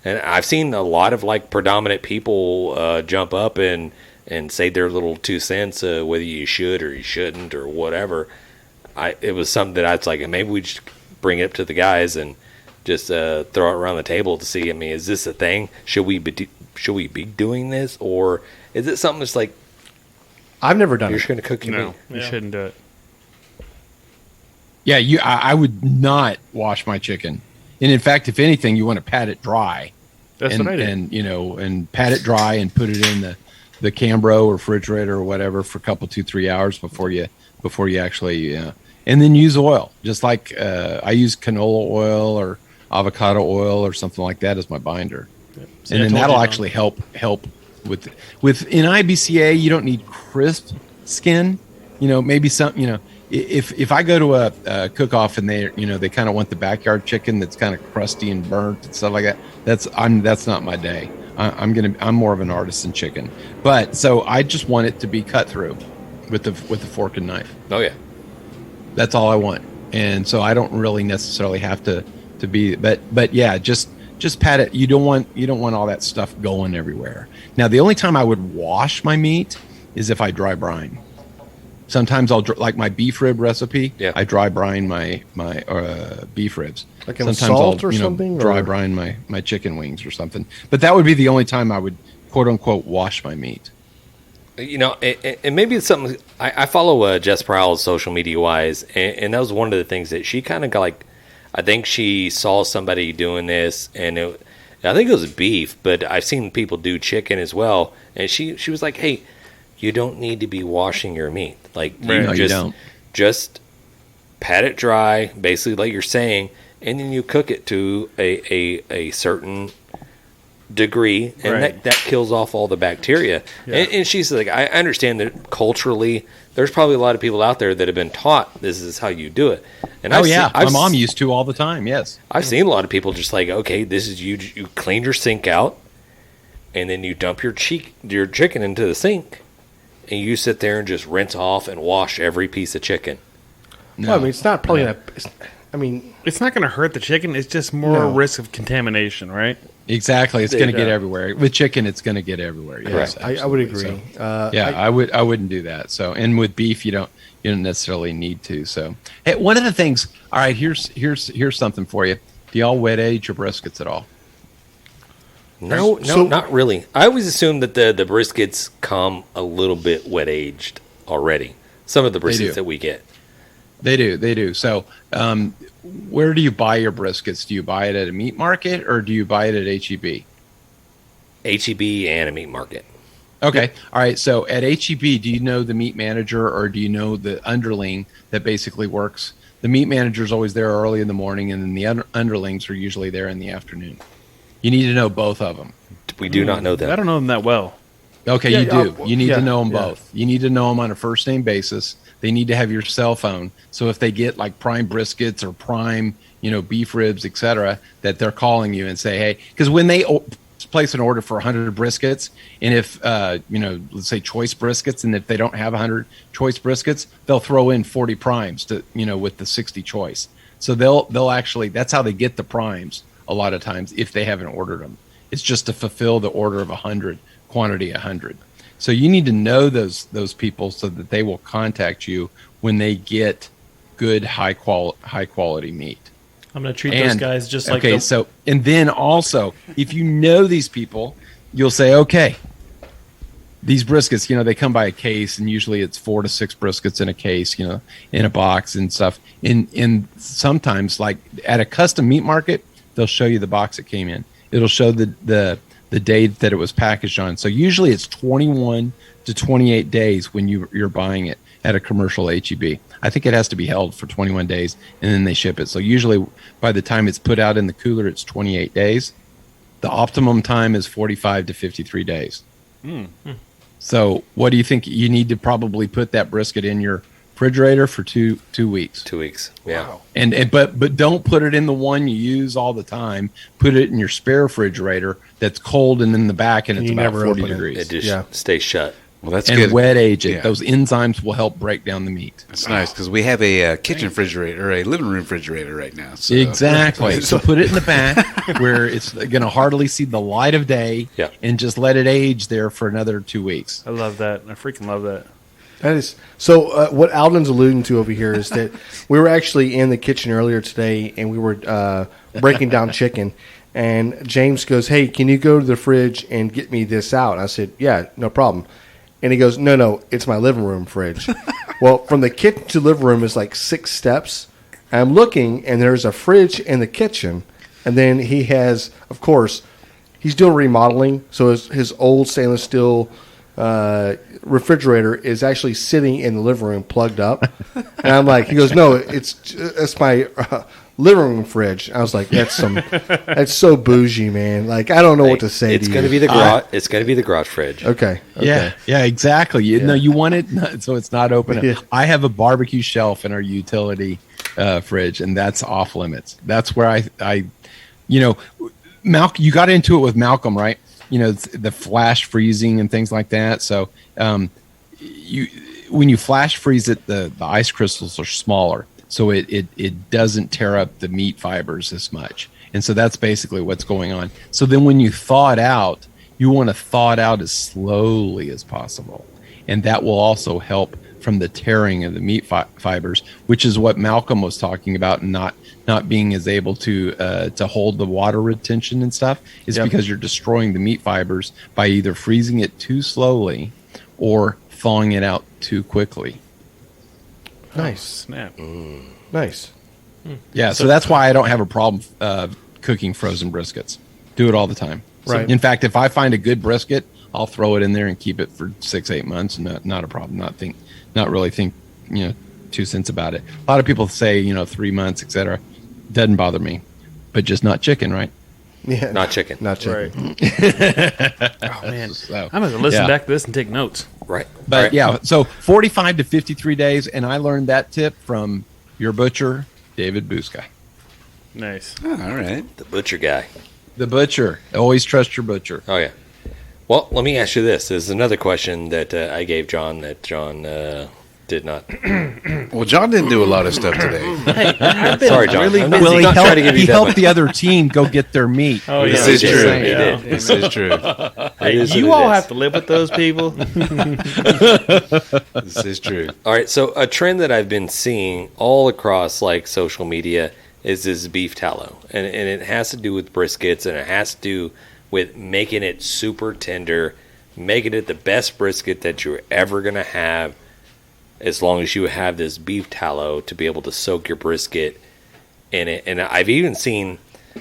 and I've seen a lot of like predominant people jump up and say their little 2 cents, whether you should or you shouldn't or whatever. It was something that I was like, maybe we just bring it up to the guys and just throw it around the table to see. I mean, is this a thing? Should we be doing this, or is it something that's like I've never done you're it. just going to cook your No, meat? you shouldn't do it. Yeah, I would not wash my chicken. And in fact, if anything, you want to pat it dry. That's what I do. And pat it dry and put it in the Cambro or refrigerator or whatever for a couple, 2-3 hours before you actually, and then use oil. Just like I use canola oil or avocado oil or something like that as my binder. See, And I then told that'll you, actually help with in IBCA. You don't need crisp skin. Maybe some. If I go to a cook off and they kind of want the backyard chicken that's kind of crusty and burnt and stuff like that. That's not my day. I'm more of an artisan chicken. But so I just want it to be cut through with the fork and knife. Oh yeah. That's all I want. And so I don't really necessarily have to be, but yeah, just pat it. You don't want all that stuff going everywhere. Now, the only time I would wash my meat is if I dry brine. Sometimes like my beef rib recipe. Yeah. I dry brine my beef ribs. Like in Sometimes salt or something, dry or- brine my chicken wings or something. But that would be the only time I would quote unquote wash my meat. And maybe it's something I follow Jess Prowell's social media wise, and that was one of the things that she kind of got like. I think she saw somebody doing this, and I think it was beef, but I've seen people do chicken as well. And she was like, "Hey, you don't need to be washing your meat. Like You don't. Just pat it dry, basically like you're saying, and then you cook it to a certain degree, and Right. that kills off all the bacteria." Yeah. And she's like, I understand that culturally, there's probably a lot of people out there that have been taught this is how you do it. And My mom used to all the time. Yes. I've seen a lot of people just like, okay, this is you clean your sink out, and then you dump your chicken into the sink, and you sit there and just rinse off and wash every piece of chicken. Well, I mean, it's not probably It's not going to hurt the chicken. It's just more risk of contamination, right? Exactly. It's going to get Yeah. everywhere. With chicken, it's going to get everywhere. Yes, I would absolutely. agree. So, I wouldn't do that. So, and with beef, you don't necessarily need to. So, hey, one of the things. All right, here's something for you. Do y'all wet age your briskets at all? No, So- not really. I always assume that the briskets come a little bit wet aged already. Some of the do. briskets that we get. They do. So, where do you buy your briskets? Do you buy it at a meat market or do you buy it at HEB? HEB and a meat market. Okay. All right. So at HEB, do you know the meat manager or do you know the underling that basically works? The meat manager is always there early in the morning, and then the underlings are usually there in the afternoon. You need to know both of them. We do not know I that. don't know them that well. Okay, Yeah, you do. You need yeah, to know them yeah. both. You need to know them on a first name basis. They need to have your cell phone. So if they get like prime briskets or prime, beef ribs, etc., that they're calling you and say, hey, because when they place an order for 100 briskets, and if let's say choice briskets, and if they don't have 100 choice briskets, they'll throw in 40 primes to with the 60 choice. So they'll actually, that's how they get the primes a lot of times if they haven't ordered them. It's just to fulfill the order of 100, quantity 100. So you need to know those people so that they will contact you when they get good high quality meat. I'm going to treat those guys just like okay. So and then also, if you know these people, you'll say, okay, these briskets, they come by a case, and usually it's 4 to 6 briskets in a case, in a box and stuff. And sometimes, like at a custom meat market, they'll show you the box it came in. It'll show the date that it was packaged on. So usually it's 21 to 28 days when you're buying it at a commercial HEB. I think it has to be held for 21 days, and then they ship it. So usually by the time it's put out in the cooler, it's 28 days. The optimum time is 45 to 53 days. So what do you think? You need to probably put that brisket in your refrigerator for two weeks. 2 weeks. Yeah. But don't put it in the one you use all the time. Put it in your spare refrigerator that's cold and in the back, and it's you about never 40 open it. degrees. It just Yeah. stays shut. Well, that's And good. wet age it. Yeah. Those enzymes will help break down the meat. That's nice because we have a kitchen refrigerator, or a living room refrigerator right now. So. Exactly. So put it in the back where it's going to hardly see the light of day, Yeah. and just let it age there for another 2 weeks. I love that. I freaking love that. That is so. What Alden's alluding to over here is that we were actually in the kitchen earlier today, and we were breaking down chicken. And James goes, "Hey, can you go to the fridge and get me this out?" And I said, "Yeah, no problem." And he goes, "No, it's my living room fridge." Well, from the kitchen to living room is like 6 steps. I'm looking, and there's a fridge in the kitchen, and then he has, of course, he's doing remodeling, so his old stainless steel refrigerator is actually sitting in the living room plugged up. And I'm like, he goes, "No, it's my living room fridge." I was like, that's so bougie, man. Like, I don't know what to say. It's to going to you. be the garage. It's going to be the garage fridge. Okay. Yeah, exactly. No, you want it so it's not open. Yeah. I have a barbecue shelf in our utility fridge, and that's off limits. That's where I Malcolm, you got into it with Malcolm, right? The flash freezing and things like that. So when you flash freeze it, the ice crystals are smaller, so it doesn't tear up the meat fibers as much. And so that's basically what's going on. So then when you thaw it out, you want to thaw it out as slowly as possible. And that will also help from the tearing of the meat fibers, which is what Malcolm was talking about, and not being as able to hold the water retention and stuff is because you're destroying the meat fibers by either freezing it too slowly or thawing it out too quickly. Nice. Snap. Nice. Yeah, so that's why I don't have a problem cooking frozen briskets. Do it all the time. Right. In fact, if I find a good brisket, I'll throw it in there and keep it for 6-8 months. Not a problem. Not really think 2 cents about it. A lot of people say 3 months, etc. Doesn't bother me, but just not chicken, right? Yeah. Not chicken. Not chicken. Oh man, So, I'm going to listen yeah. back to this and take notes. Right. But All right. yeah, so 45 to 53 days, and I learned that tip from your butcher, David Busca. Nice. Oh, all right. The butcher guy. The butcher. Always trust your butcher. Oh, yeah. Well, let me ask you this. There's another question that I gave John that John did not. Well, John didn't do a lot of stuff today. Sorry, John. I'm Well, not trying to give you he that helped much. the other team go get their meat. Oh, This yeah. is he true. did. He Yeah. did. This is true. Hey, It is you what it all is. have to live with those people. This is true. All right, so a trend that I've been seeing all across like social media is this beef tallow, and it has to do with briskets, and it has to do with making it super tender, making it the best brisket that you're ever gonna have, as long as you have this beef tallow to be able to soak your brisket in it. And I've even seen,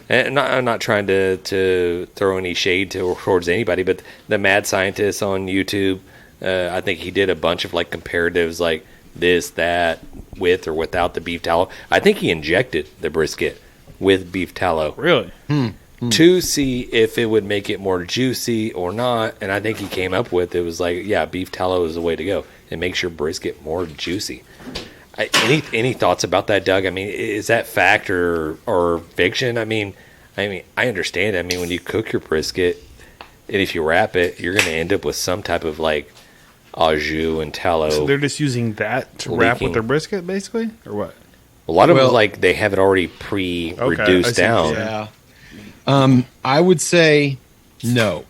and I'm not trying to throw any shade towards anybody, but the mad scientist on YouTube, I think he did a bunch of like comparatives, like this, that, with or without the beef tallow. I think he injected the brisket with beef tallow Really? to see if it would make it more juicy or not. And I think he came up with, it was like, yeah, beef tallow is the way to go. It makes your brisket more juicy. Any thoughts about that, Doug? I mean, is that fact or fiction? I mean, I understand. I mean, when you cook your brisket, and if you wrap it, you're going to end up with some type of like au jus and tallow. So they're just using that to wrap with Leaking. their brisket, basically, or what? A lot of them, Well- like, they have it already I pre-reduced see what you're down. saying. Yeah. I would say no.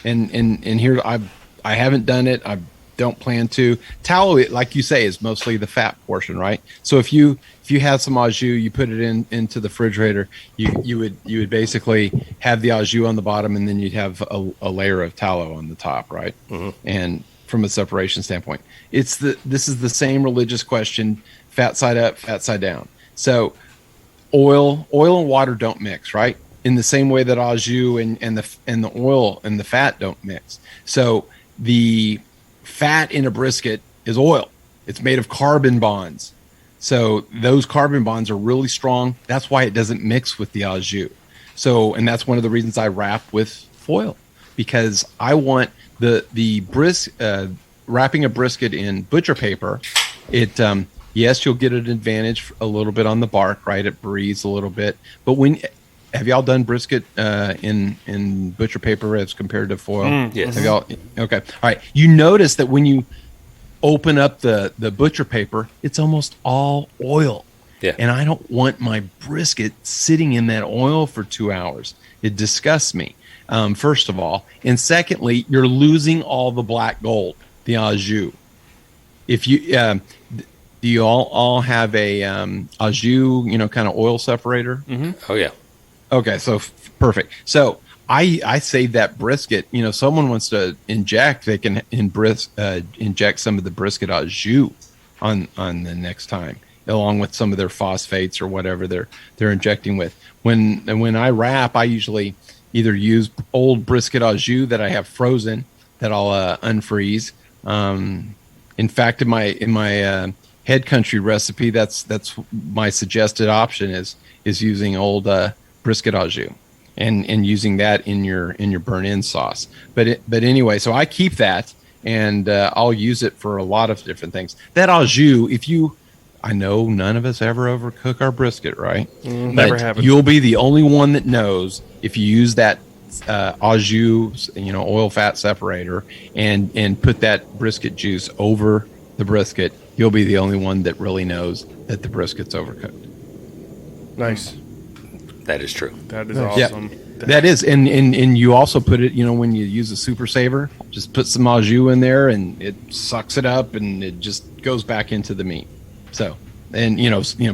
And here I haven't done it. I don't plan to. Tallow, like you say, is mostly the fat portion, right? So if you have some au jus, you put it into the refrigerator, you would basically have the au jus on the bottom, and then you'd have a layer of tallow on the top, right? Mm-hmm. And from a separation standpoint, this is the same religious question: fat side up, fat side down. So oil and water don't mix, right? In the same way that au jus and the oil and the fat don't mix. So the fat in a brisket is oil. It's made of carbon bonds. So those carbon bonds are really strong. That's why it doesn't mix with the au jus. So, and that's one of the reasons I wrap with foil, because I want wrapping a brisket in butcher paper. Yes, you'll get an advantage a little bit on the bark, right? It breathes a little bit. But have y'all done brisket in butcher paper as compared to foil? Yes. Have y'all? Okay. All right. You notice that when you open up the butcher paper, it's almost all oil. Yeah. And I don't want my brisket sitting in that oil for 2 hours. It disgusts me, first of all. And secondly, you're losing all the black gold, the au jus. if you do you all have a au jus, kind of oil separator? Oh yeah. Okay, so perfect. So I save that brisket. Someone wants to inject, they can inject some of the brisket au jus on the next time, along with some of their phosphates or whatever they're injecting with. When I wrap, I usually either use old brisket au jus that I have frozen that I'll unfreeze. In fact, in my head country recipe, that's my suggested option is using old brisket au jus and using that in your burn-in sauce. But anyway, so I keep that and I'll use it for a lot of different things. That au jus, I know none of us ever overcook our brisket, right? Never happened. You'll be the only one that knows if you use that au jus, oil fat separator, and put that brisket juice over the brisket, you'll be the only one that really knows that the brisket's overcooked. Nice. That is true. That is Yeah. awesome. That is, and you also put it, when you use a super saver, just put some au jus in there, and it sucks it up, and it just goes back into the meat. So, and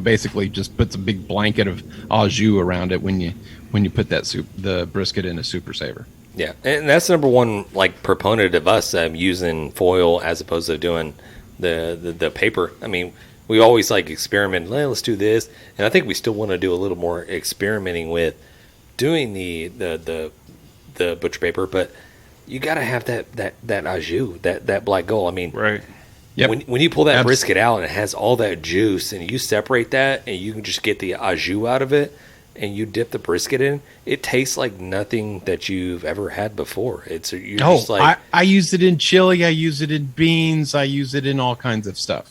basically just puts a big blanket of au jus around it when you put the brisket in a super saver. Yeah, and that's the number one proponent of us using foil as opposed to doing the paper. I mean, we always experiment. Let's do this, and I think we still want to do a little more experimenting with doing the butcher paper. But you got to have that au jus, that black gold. I mean, Right. Yep. when you pull that brisket out and it has all that juice, and you separate that, and you can just get the au jus out of it, and you dip the brisket in, it tastes like nothing that you've ever had before. I use it in chili. I use it in beans. I use it in all kinds of stuff.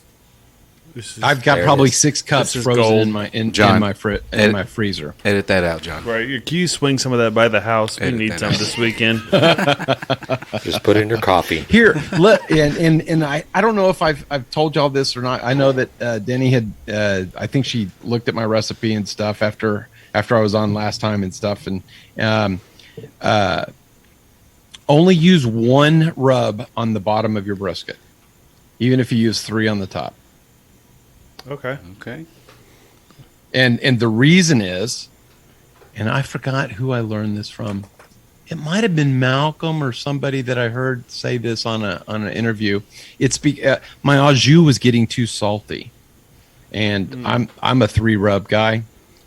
I've got There it probably is. 6 cups This is frozen gold. in my John, my freezer. Edit that out, John. Right. Can you swing some of that by the house? We Edit need that some out. this weekend. just put it in your coffee. Here, and I don't know if I've told y'all this or not. I know that Denny had. I think she looked at my recipe and stuff after I was on last time and stuff, and only use 1 rub on the bottom of your brisket, even if you use 3 on the top. Okay. Okay. And the reason is, and I forgot who I learned this from. It might have been Malcolm or somebody that I heard say this on an interview. It's my au jus was getting too salty, and I'm a 3 rub guy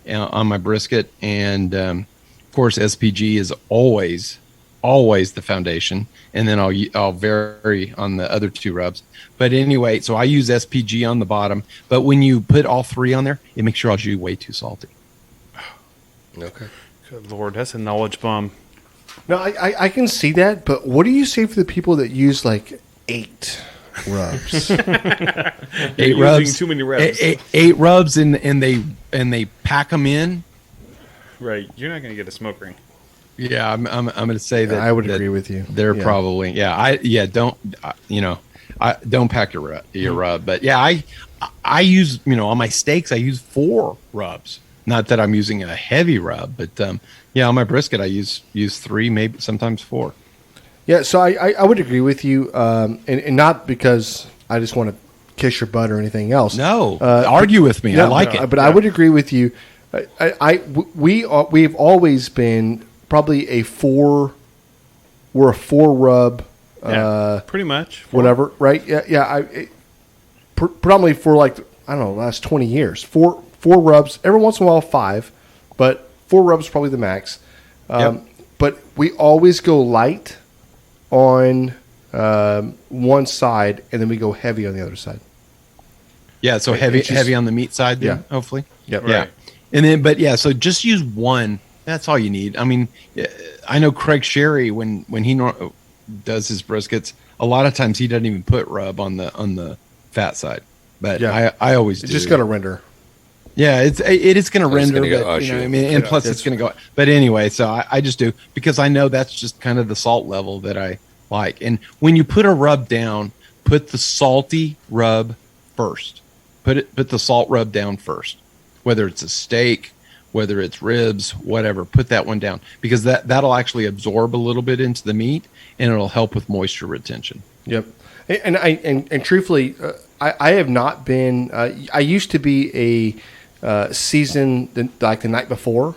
on my brisket, and of course SPG is always the foundation, and then I'll vary on the other 2 rubs. But anyway, so I use SPG on the bottom, but when you put all 3 on there, it makes your au jus way too salty. Okay. Good Lord, that's a knowledge bomb. No, I can see that, but what do you say for the people that use 8 rubs? 8 rubs, using too many rubs. 8 rubs, and they pack them in. Right. You're not going to get a smoke ring. Yeah, I'm going to say that I would that agree with you. They're Yeah. probably don't pack your rub, but yeah, I use on my steaks I use 4 rubs. Not that I'm using a heavy rub, but on my brisket I use 3, maybe sometimes 4. Yeah, so I would agree with you, and not because I just want to kiss your butt or anything else. No, argue with me. I like it. But I would agree with you. We've always been probably a 4. We're a 4 rub. Pretty much. Whatever, right? Yeah. Predominantly for the last 20 years. 4 rubs. Every once in a while 5, but 4 rubs is probably the max. But we always go light on one side, and then we go heavy on the other side. Yeah, so heavy on the meat side. Then, Yeah. hopefully. Yep. Yeah, Right. and then so just use 1. That's all you need. I mean, I know Craig Sherry when he does his briskets, a lot of times he doesn't even put rub on the fat side, but Yeah. I always do. It's just going to render. Yeah, it is going to render, gonna go but, au I jus. mean, and plus it's going to go. But anyway, so I just do because I know that's just kind of the salt level that I like. And when you put a rub down, put the salty rub first. Put the salt rub down first, whether it's a steak, whether it's ribs, whatever. Put that one down because that'll actually absorb a little bit into the meat and it'll help with moisture retention. Yep. And truthfully, I have not been. I used to be a seasoned like the night before,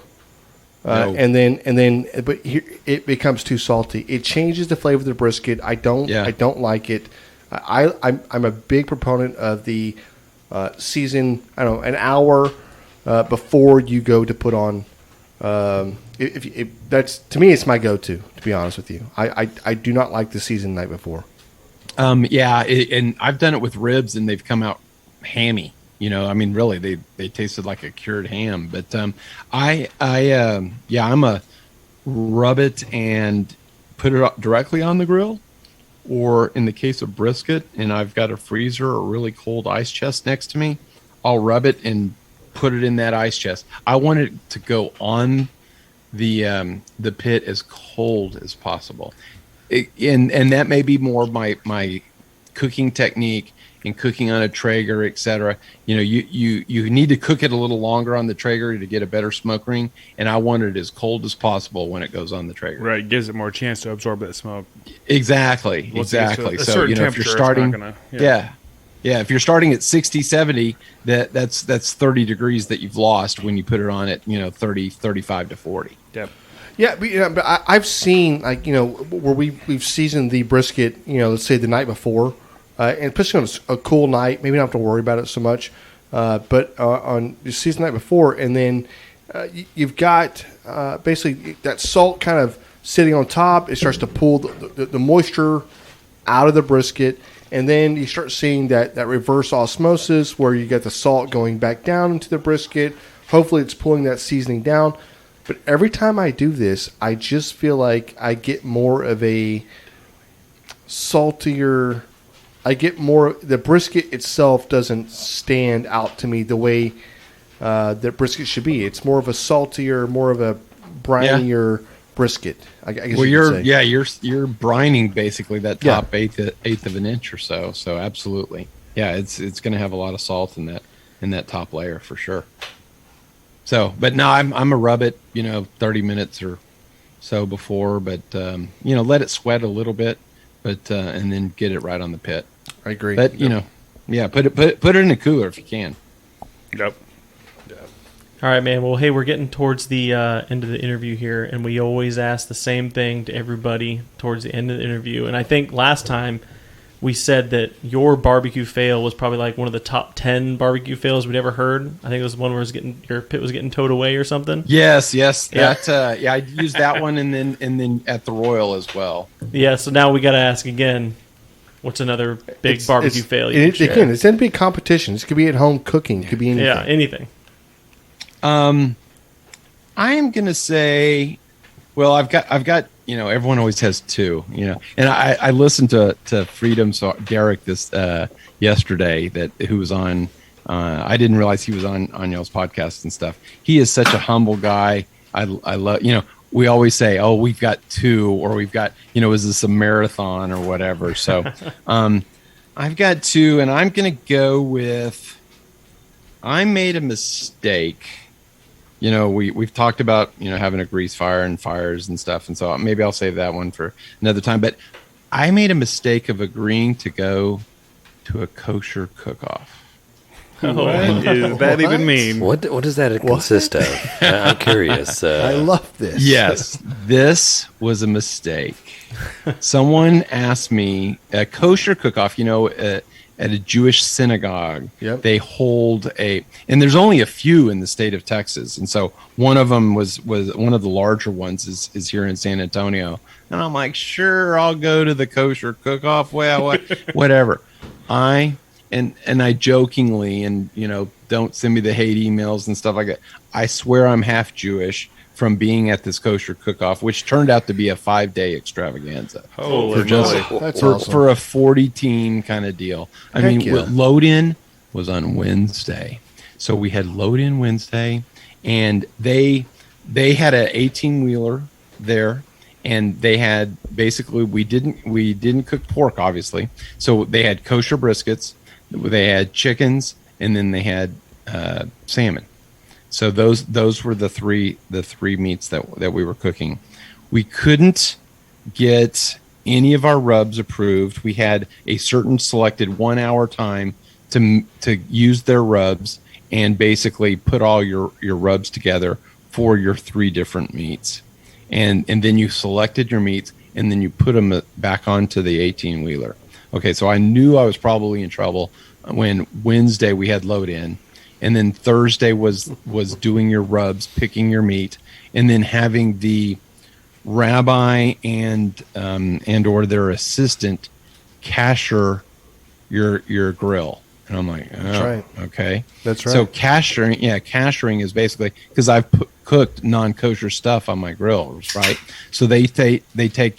No. and then, but here, it becomes too salty. It changes the flavor of the brisket. I don't like it. I'm a big proponent of the season. I don't know, an hour before you go to put on. If that's, to me, it's my go-to. To be honest with you, I do not like the season the night before. And I've done it with ribs, and they've come out hammy. I mean, really, they tasted like a cured ham. But I'm a rub it and put it directly on the grill, or in the case of brisket, and I've got a freezer or really cold ice chest next to me, I'll rub it and put it in that ice chest. I want it to go on the pit as cold as possible. And that may be more of my cooking technique and cooking on a Traeger, etc. You need to cook it a little longer on the Traeger to get a better smoke ring, and I want it as cold as possible when it goes on the Traeger. Right, gives it more chance to absorb that smoke. Exactly. A certain So if you're temperature, starting, it's not gonna, if you're starting at 60, 70, that's 30 degrees that you've lost when you put it on at 30, 35 to 40. Yep. Yeah, but I've seen where we've seasoned the brisket, let's say the night before, and especially on a cool night, maybe not have to worry about it so much. But on the season night before, and then you've got basically that salt kind of sitting on top. It starts to pull the moisture out of the brisket, and then you start seeing that reverse osmosis where you get the salt going back down into the brisket. Hopefully, it's pulling that seasoning down. But every time I do this, I just feel like I get more of a saltier. I get more. The brisket itself doesn't stand out to me the way that brisket should be. It's more of a saltier, more of a brinier brisket. I guess. Well, you're brining basically that top eighth of an inch or so. So absolutely, it's going to have a lot of salt in that top layer for sure. So, but no, I'm a rub it, 30 minutes or so before, but let it sweat a little bit, but and then get it right on the pit. I agree. But put it in a cooler if you can. Yep. All right, man. Well, hey, we're getting towards the end of the interview here, and we always ask the same thing to everybody towards the end of the interview. And I think last time we said that your barbecue fail was probably like one of the top 10 barbecue fails we'd ever heard. I think it was one where your pit was getting towed away or something. Yes. Yeah. I used that one and then at the Royal as well. Yeah. So now we got to ask again. What's another big barbecue fail you can share? Again, it's going to be a competition. This could be at home cooking. It could be anything. Yeah, anything. I am going to say, well, I've got, everyone always has two, and I listened to Freedom's Derek this yesterday who was on. I didn't realize he was on y'all's podcast and stuff. He is such a humble guy. I love, we always say, oh, we've got two, or we've got, is this a marathon or whatever? So, I've got two, and I'm going to go with, I made a mistake. We've talked about, having a grease fire and fires and stuff. And so maybe I'll save that one for another time. But I made a mistake of agreeing to go to a kosher cook-off. What does that even mean? What does that consist of? I'm curious. I love this. Yes, this was a mistake. Someone asked me, a kosher cook-off, at a Jewish synagogue. Yep. They hold and there's only a few in the state of Texas. And so one of them was one of the larger ones is here in San Antonio. And I'm like, sure, I'll go to the kosher cook-off. Well, whatever. I jokingly, and don't send me the hate emails and stuff like that. I swear I'm half Jewish from being at this kosher cook-off, which turned out to be a 5-day extravaganza. Holy For a 40-team kind of deal. I mean, load-in was on Wednesday. So we had load-in Wednesday, and they had an 18-wheeler there, and they had basically we didn't cook pork, obviously. So they had kosher briskets, they had chickens, and then they had salmon. So those were the three meats that we were cooking. We couldn't get any of our rubs approved. We had a certain selected 1 hour time to use their rubs and basically put all your rubs together for your 3 different meats. And then you selected your meats, and then you put them back onto the 18-wheeler. Okay, so I knew I was probably in trouble when Wednesday we had load in, and then Thursday was doing your rubs, picking your meat, and then having the rabbi and or their assistant cashier your grill. And I'm like, oh, that's right. Okay. That's right. So cashiering is basically, because I've cooked non-kosher stuff on my grills, right? So they take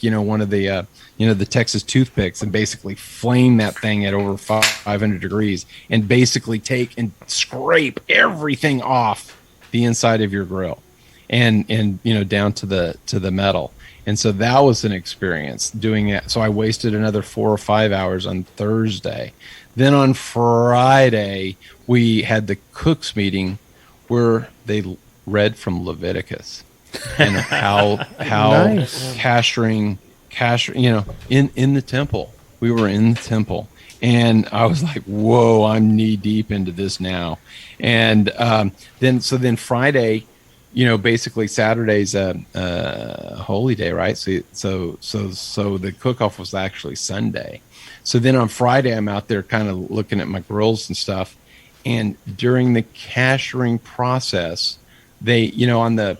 one of the the Texas toothpicks and basically flame that thing at over 500 degrees and basically take and scrape everything off the inside of your grill and down to the metal. And so that was an experience doing it. So I wasted another 4 or 5 hours on Thursday. Then on Friday, we had the cooks meeting where they read from Leviticus and how nice. cashiering, in the temple. We were in the temple. And I was like, whoa, I'm knee deep into this now. And then Friday, basically Saturday's a holy day, right? So the cook-off was actually Sunday. So then on Friday, I'm out there kind of looking at my grills and stuff. And during the cashiering process, they, on the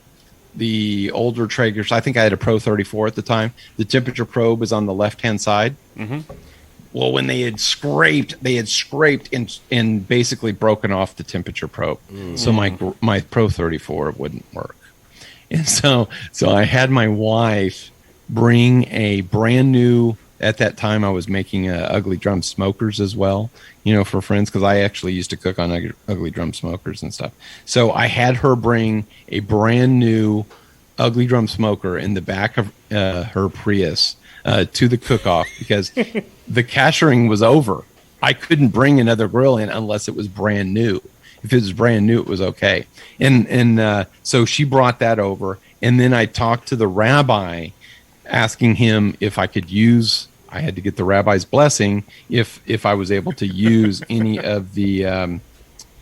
older Traegers, I think I had a Pro 34 at the time. The temperature probe is on the left-hand side. Mm-hmm. Well, when they had scraped and basically broken off the temperature probe. Mm. So my Pro 34 wouldn't work. And so I had my wife bring a brand new, at that time I was making Ugly Drum smokers as well, for friends, because I actually used to cook on Ugly Drum smokers and stuff. So I had her bring a brand new Ugly Drum smoker in the back of her Prius to the cook-off because the cashiering was over. I couldn't bring another grill in unless it was brand new. If it was brand new, it was okay. And so she brought that over. And then I talked to the rabbi, asking him if I could use, I had to get the rabbi's blessing, if I was able to use any of the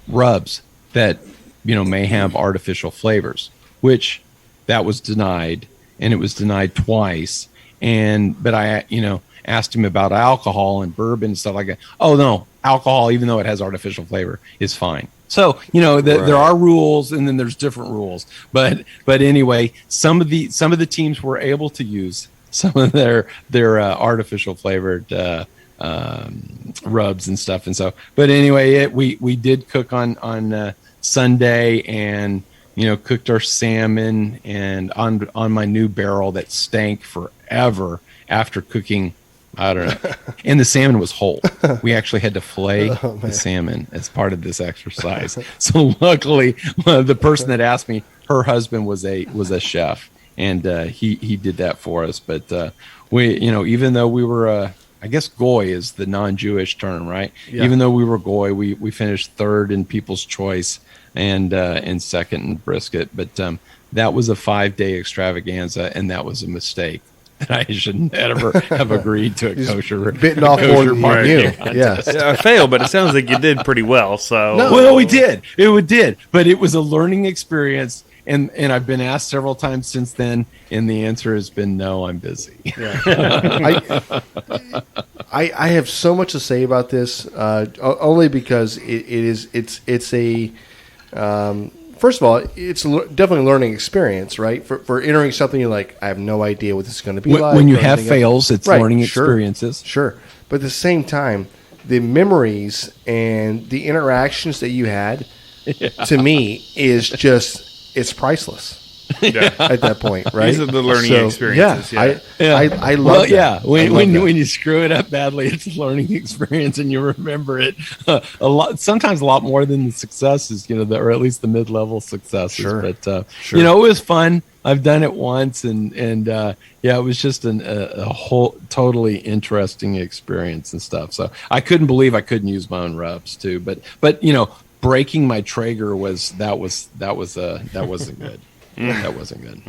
rubs that, may have artificial flavors, which that was denied. And it was denied twice. But I, asked him about alcohol and bourbon and stuff like that. Oh no, alcohol, even though it has artificial flavor, is fine. So there are rules, and then there's different rules. But anyway, some of the teams were able to use some of their artificial flavored rubs and stuff. And so, but anyway, we did cook on Sunday and cooked our salmon and on my new barrel that stank forever after cooking. I don't know. And the salmon was whole. We actually had to fillet the salmon as part of this exercise. So luckily, the person that asked me, her husband was a chef, and he did that for us. But we, even though we were, I guess goy is the non-Jewish term, right? Yeah. Even though we were goy, we finished third in People's Choice and second in brisket. But that was a 5-day extravaganza, and that was a mistake. I should never have agreed to a kosher bitten off more than you. Yes. I failed, but it sounds like you did pretty well. So well, we did. It did, but it was a learning experience, and I've been asked several times since then, and the answer has been no. I'm busy. Yeah. I have so much to say about this, only because it's a. First of all, it's definitely a learning experience, right? For entering something, you're like, I have no idea what this is going to be like. When you have fails, it's learning experiences. Sure. But at the same time, the memories and the interactions that you had, to me, is just, it's priceless. Yeah. At that point, right? These are the learning experiences. I love that. When you screw it up badly, it's a learning experience, and you remember it a lot. Sometimes a lot more than the successes, or at least the mid-level successes. Sure. But it was fun. I've done it once, and it was just a whole totally interesting experience and stuff. So I couldn't believe I couldn't use my own rubs too. But breaking my Traeger wasn't good. That wasn't good.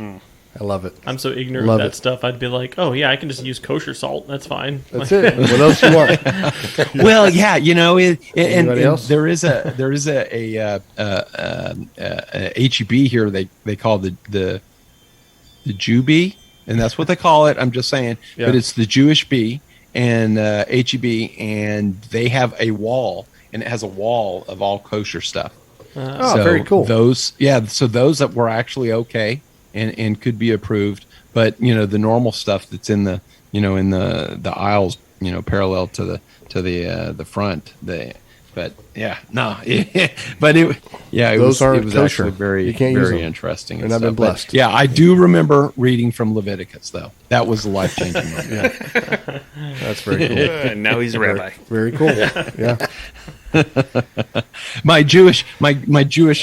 I love it. I'm so ignorant Love of that it. stuff. I'd be like, oh yeah, I can just use kosher salt. That's fine. That's it. What else you want? Well, yeah, and Anybody else? there is a HEB here. They call the Jew bee, and that's what they call it. I'm just saying, Yeah. but it's the Jewish bee and HEB, and they have a wall, and it has a wall of all kosher stuff. Oh, very cool. So those that were actually okay and could be approved, but the normal stuff that's in the in the aisles, parallel to the front. But yeah, no, but it Those was aren't was kosher. actually very You can't use very them. interesting. And I've stuff. been blessed. But, yeah, I do remember reading from Leviticus though. That was a life changing moment. That's very cool. And now he's a rabbi. Very cool. Yeah. My Jewish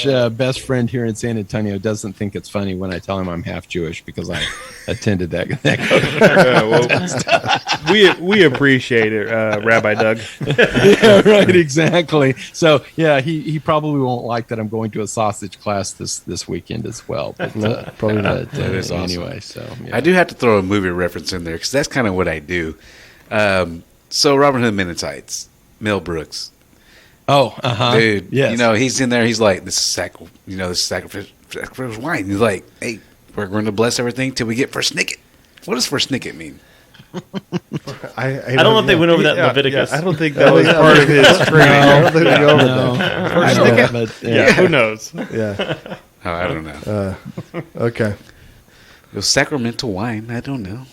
best friend here in San Antonio doesn't think it's funny when I tell him I'm half Jewish because I attended that. We appreciate it, Rabbi Doug. Yeah, right, exactly. So yeah, he probably won't like that I'm going to a sausage class this weekend as well. But, No, probably not. That is awesome. Anyway, so yeah. I do have to throw a movie reference in there because that's kind of what I do. So Robin Hood Men in Tights, Mel Brooks. Oh, Dude, yes. he's in there. He's like, this is sacrificial wine. He's like, hey, we're going to bless everything till we get first snicket. What does first snicket mean? I don't know if they went over that in Yeah, Leviticus. yeah, I don't think that was part of his training. I don't think we go over No, that. I don't, but, yeah. Who knows? Yeah. Oh, I don't know. Okay. It was sacramental wine. I don't know.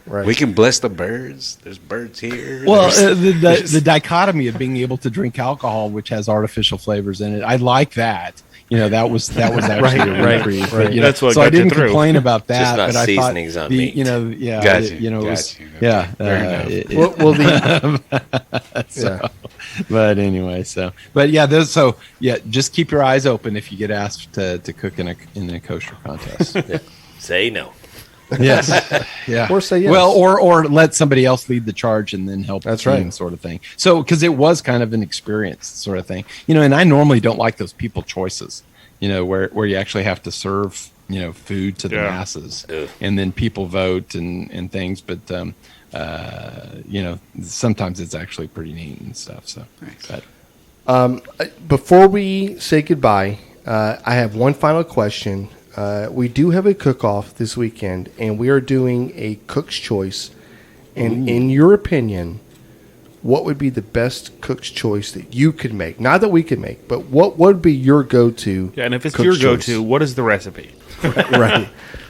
Right. We can bless the birds. There's birds here. Well, There's- the dichotomy of being able to drink alcohol, which has artificial flavors in it, I like that. That was actually a reprieve. But, That's what so got I you didn't through. complain about that. Just not but I seasonings thought on meat. Yeah, Gotcha, it was, gotcha. yeah. Fair enough. Well, yeah. But anyway, just keep your eyes open if you get asked to cook in a kosher contest. Say no. Yes. Yeah. Or say yes. Well, or let somebody else lead the charge and then help. That's the team right. sort of thing. So, because it was kind of an experience sort of thing, and I normally don't like those people choices, where you actually have to serve, food to the Yeah. masses Ugh. and then people vote and things. But, sometimes it's actually pretty neat and stuff. So, but, Before we say goodbye, I have one final question. We do have a cook-off this weekend, and we are doing a cook's choice. And in your opinion, what would be the best cook's choice that you could make? Not that we could make, but what would be your go-to? Yeah, and if it's cook's your choice? go-to, what is the recipe?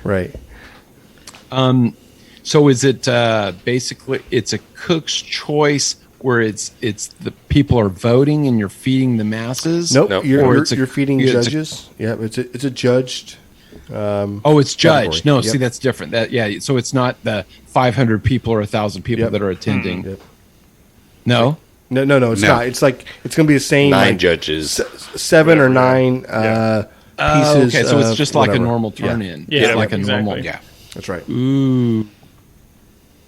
Right. so is it basically it's a cook's choice where it's the people are voting and you're feeding the masses? Nope. Nope. You're, Or you're, it's a- you're feeding it's a- judges. Yeah, it's a judged. Oh, it's judged. category. No, Yep. see, that's different. So it's not the 500 people or 1,000 people Yep. that are attending. Yep. No. No, it's No. not. It's like it's going to be the same. 9 like, judges. 7 or 9 Oh, pieces. okay, so it's of just like a whatever. normal Yeah, turn in. Yeah, It's like a exactly. normal. yeah. that's right. Ooh.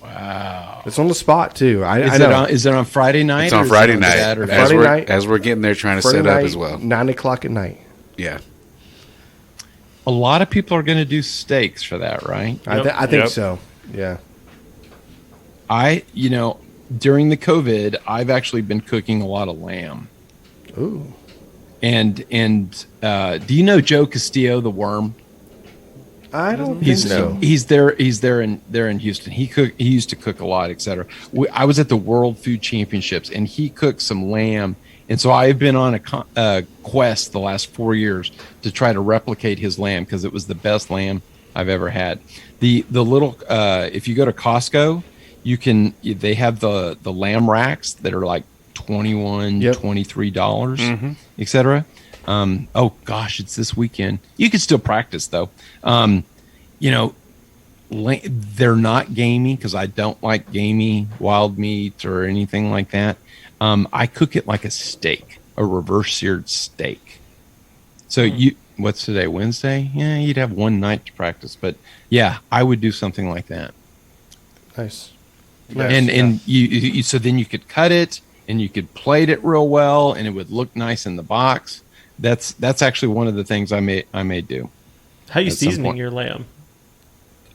Wow. It's on the spot too. I Is know. it on Friday night? It's or on is Friday it night. Saturday? As Friday we're, night. as we're getting there trying to Friday set up night, as well. 9:00 at night. Yeah. A lot of people are going to do steaks for that, right? I think Yep. so. Yeah. During the COVID, I've actually been cooking a lot of lamb. Ooh. And do you know Joe Castillo, the worm? I don't think He's so. he's there in Houston. He used to cook a lot, etc. I was at the World Food Championships and he cooked some lamb, and so I've been on a quest the last 4 years to try to replicate his lamb because it was the best lamb I've ever had. The little if you go to Costco, they have the lamb racks that are like $21, Yep. $23, etc. Oh gosh, it's this weekend. You can still practice though. They're not gamey because I don't like gamey wild meat or anything like that. I cook it like a steak, a reverse seared steak. So what's today? Wednesday? Yeah, you'd have one night to practice, but yeah, I would do something like that. Nice. And you so then you could cut it and you could plate it real well and it would look nice in the box. That's actually one of the things I may do. How you At some seasoning point. your lamb?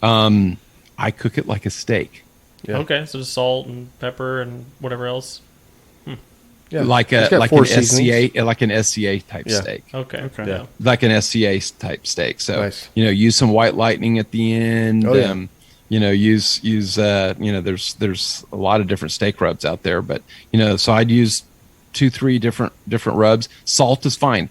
I cook it like a steak. Yeah. Okay, so just salt and pepper and whatever else. Yeah. Like It's a got like 4 an seasonings. SCA like an SCA type Yeah. steak. Okay. Yeah. Like an SCA type steak. So Nice. use some white lightning at the end. Oh, yeah. Use there's a lot of different steak rubs out there, but so I'd use 2-3 different rubs. Salt is fine.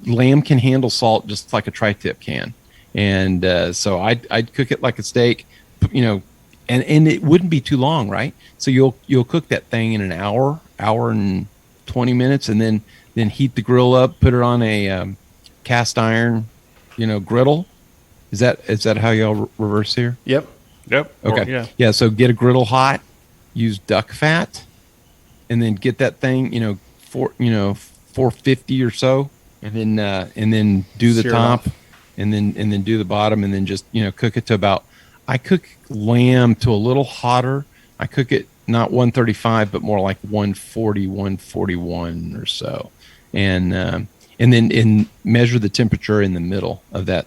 Lamb can handle salt just like a tri-tip can, and so I'd cook it like a steak, and it wouldn't be too long, right? So you'll cook that thing in an hour and 20 minutes, and then heat the grill up, put it on a cast iron, griddle. Is that how y'all reverse here? Yep. Yep. Okay. Yeah. So get a griddle hot, use duck fat, and then get that thing, 450 or so, and then do the Sear it top, off. and then do the bottom, and then just cook it to about. I cook lamb to a little hotter. I cook it not 135, but more like 140, 141 or so, and then measure the temperature in the middle of that,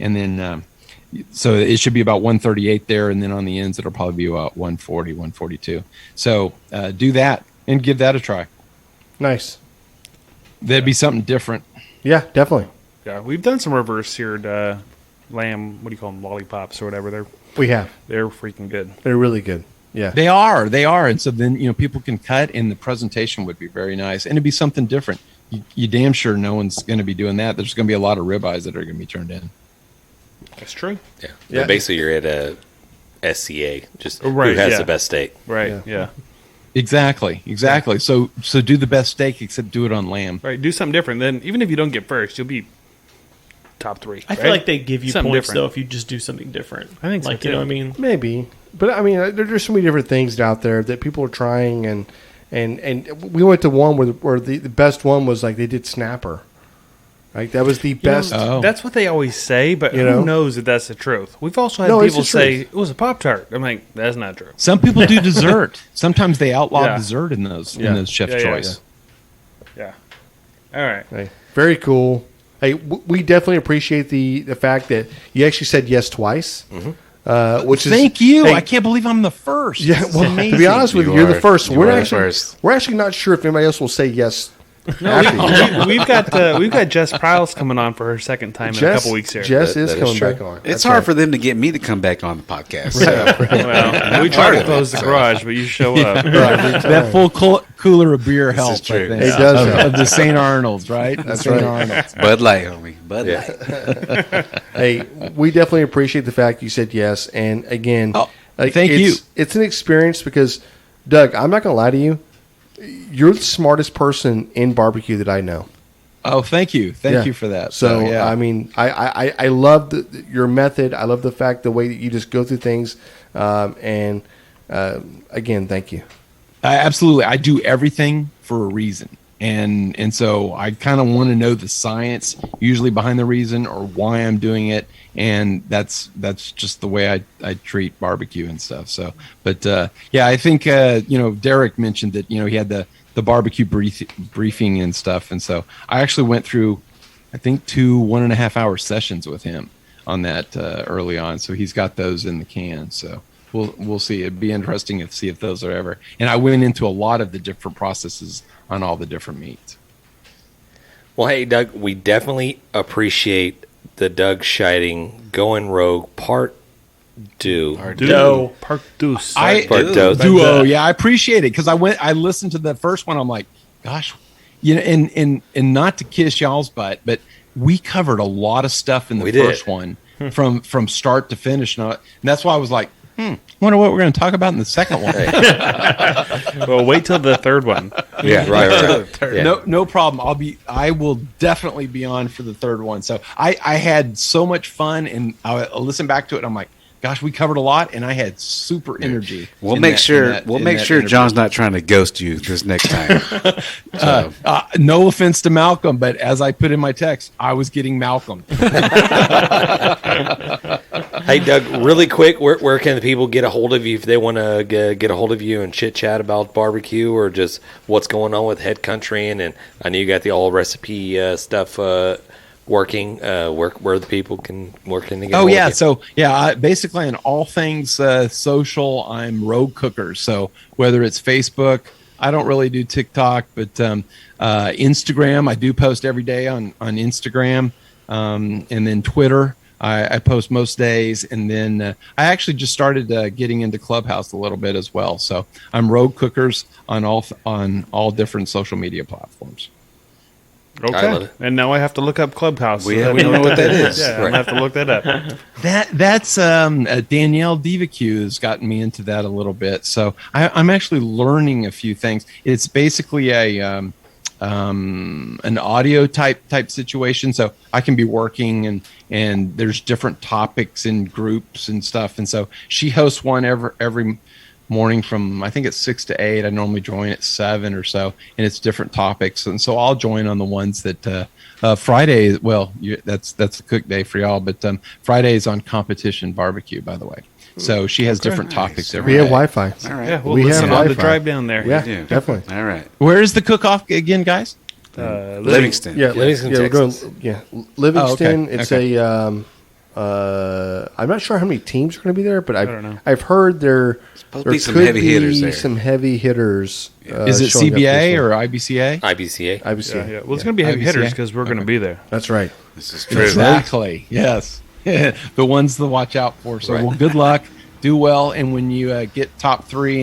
and then. So it should be about 138 there, and then on the ends it'll probably be about 140, 142. So do that and give that a try. Nice. That'd be something different. Yeah, definitely. Yeah, we've done some reverse seared lamb. What do you call them? Lollipops or whatever. We have. They're freaking good. They're really good. Yeah. They are, and so then people can cut, and the presentation would be very nice, and it'd be something different. You damn sure no one's going to be doing that. There's going to be a lot of ribeyes that are going to be turned in. That's true. Yeah. Yeah. But basically, you're at a SCA, just Right, who has yeah. the best steak. Right. Yeah. Exactly. So do the best steak, except do it on lamb. Right. Do something different. Then even if you don't get first, you'll be top 3. I feel like they give you Something points different. though if you just do something different. I think so, like too. you know what I mean. Maybe. But I mean, there's so many different things out there that people are trying, and we went to one where the best one was like they did snapper. Like that was the best. Oh. That's what they always say, but You know? who knows if that's the truth? We've also had No, it's people the say truth. it was a Pop-Tart. I'm like, that's not true. Some people do dessert. Sometimes they outlaw Yeah. dessert in those Yeah. in those chef's Yeah, yeah, choice. Yeah. All right. Hey, very cool. Hey, we definitely appreciate the fact that you actually said yes twice, which is Thank you. Hey, I can't believe I'm the first. yeah, This is well, to amazing. be honest with you, You you're the are. first. You We're are the actually first. we're actually not sure if anybody else will say yes. No, after you. we've got Jess Prowse coming on for her second time in a couple weeks here. Jess That is is coming true. back on. It's That's hard right. for them to get me to come back on the podcast. Well, we tried to close the garage, but you show up. That full cooler of beer helps. true. I think. It does Of, help. of the St. Arnold's, right? That's St. right. Arnold's. Bud Light, homie. Bud Yeah. Light. Hey, we definitely appreciate the fact you said yes. And again, Oh, thank you. It's an experience because, Doug, I'm not going to lie to you. You're the smartest person in barbecue that I know. Oh, thank you. Thank Yeah. you for that. So, yeah. I mean, I love your method. I love the fact, the way that you just go through things. Again, thank you. Absolutely. I do everything for a reason. And so I kind of want to know the science usually behind the reason or why I'm doing it. And that's just the way I treat barbecue and stuff. So, but yeah, I think, Derek mentioned that, he had the barbecue briefing and stuff. And so I actually went through, I think 2 1.5 hour sessions with him on that early on. So he's got those in the can. So we'll see. It'd be interesting to see if those are ever. And I went into a lot of the different processes on all the different meats. Well, hey, Doug, we definitely appreciate the Doug Scheiding Going Rogue Part 2. Dough. Part Deuce. I duo, yeah, I appreciate it because I listened to the first one. I'm like, gosh, and not to kiss y'all's butt, but we covered a lot of stuff in the We did. first one from start to finish, and that's why I was like, wonder what we're going to talk about in the second one. Well, wait till the third one. Yeah, right. Yeah. No problem. I will definitely be on for the third one. So I had so much fun, and I listened back to it, and I'm like, gosh, we covered a lot, and I had super energy. We'll in make that- sure. in that- We'll in make that sure interview. John's not trying to ghost you this next time. So, No offense to Malcolm, but as I put in my text, I was getting Malcolm. Hey, Doug, really quick, where can the people get a hold of you if they want to get a hold of you and chit-chat about barbecue or just what's going on with Head Country? And I know you got the all recipe stuff working, where the people can work in together. Oh yeah, so yeah, basically on all things social, I'm Rogue Cooker. So whether it's Facebook, I don't really do TikTok, but Instagram, I do post every day on Instagram, and then Twitter, I post most days, and then I actually just started getting into Clubhouse a little bit as well. So I'm Rogue Cookers on all different social media platforms. I love Okay. it. And now I have to look up Clubhouse. We don't know what that is. Yeah, I have to look that up. That's Danielle BBQ has gotten me into that a little bit. So I'm actually learning a few things. It's basically an audio type situation. So I can be working and there's different topics and groups and stuff. And so she hosts one every morning from, I think it's 6 to 8. I normally join at 7 or so, and it's different topics. And so I'll join on the ones that Friday. Well, that's a cook day for y'all, but Friday is on competition barbecue, by the way. So she has different topics every We have day. Wi-Fi. All right. Yeah, we'll We listen have on the Wi-Fi. drive down there. Yeah, Yeah. definitely. All right. Where is the cook-off again, guys? Livingston. Yeah, Livingston, we're going. Texas. Yeah, Livingston. Oh, okay. It's Okay. I'm not sure how many teams are going to be there, but don't know. I've heard there Supposed to be some heavy hitters there. Some heavy hitters. Is it showing up CBA this or year. IBCA? IBCA. IBC? Yeah, yeah. Well, it's going to be heavy IBCA. hitters because we're going to be there. That's right. This is true. Exactly. Yes. The ones to watch out for. So, Right. well, good luck. Do well, and when you get top 3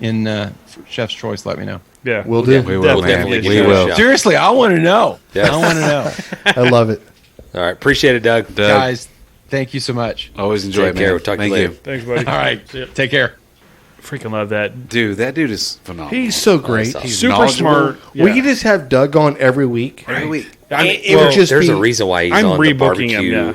in Chef's Choice, let me know. Yeah, We'll do. We will, We'll man. definitely We give it a will. shot. Seriously, I want to know. Yeah. I want to know. I love it. All right. Appreciate it, Doug. Doug, Guys, thank you so much. always enjoy Take it, man. care. We'll talk to you Thank later. Thanks, buddy. All right. Take care. Freaking love that. Dude, that dude is phenomenal. He's so great. awesome. He's Super knowledgeable. smart. We could just have Doug on every week. Every week. I mean, It would just There's be, a reason why he's I'm on the rebooking barbecue him, yeah.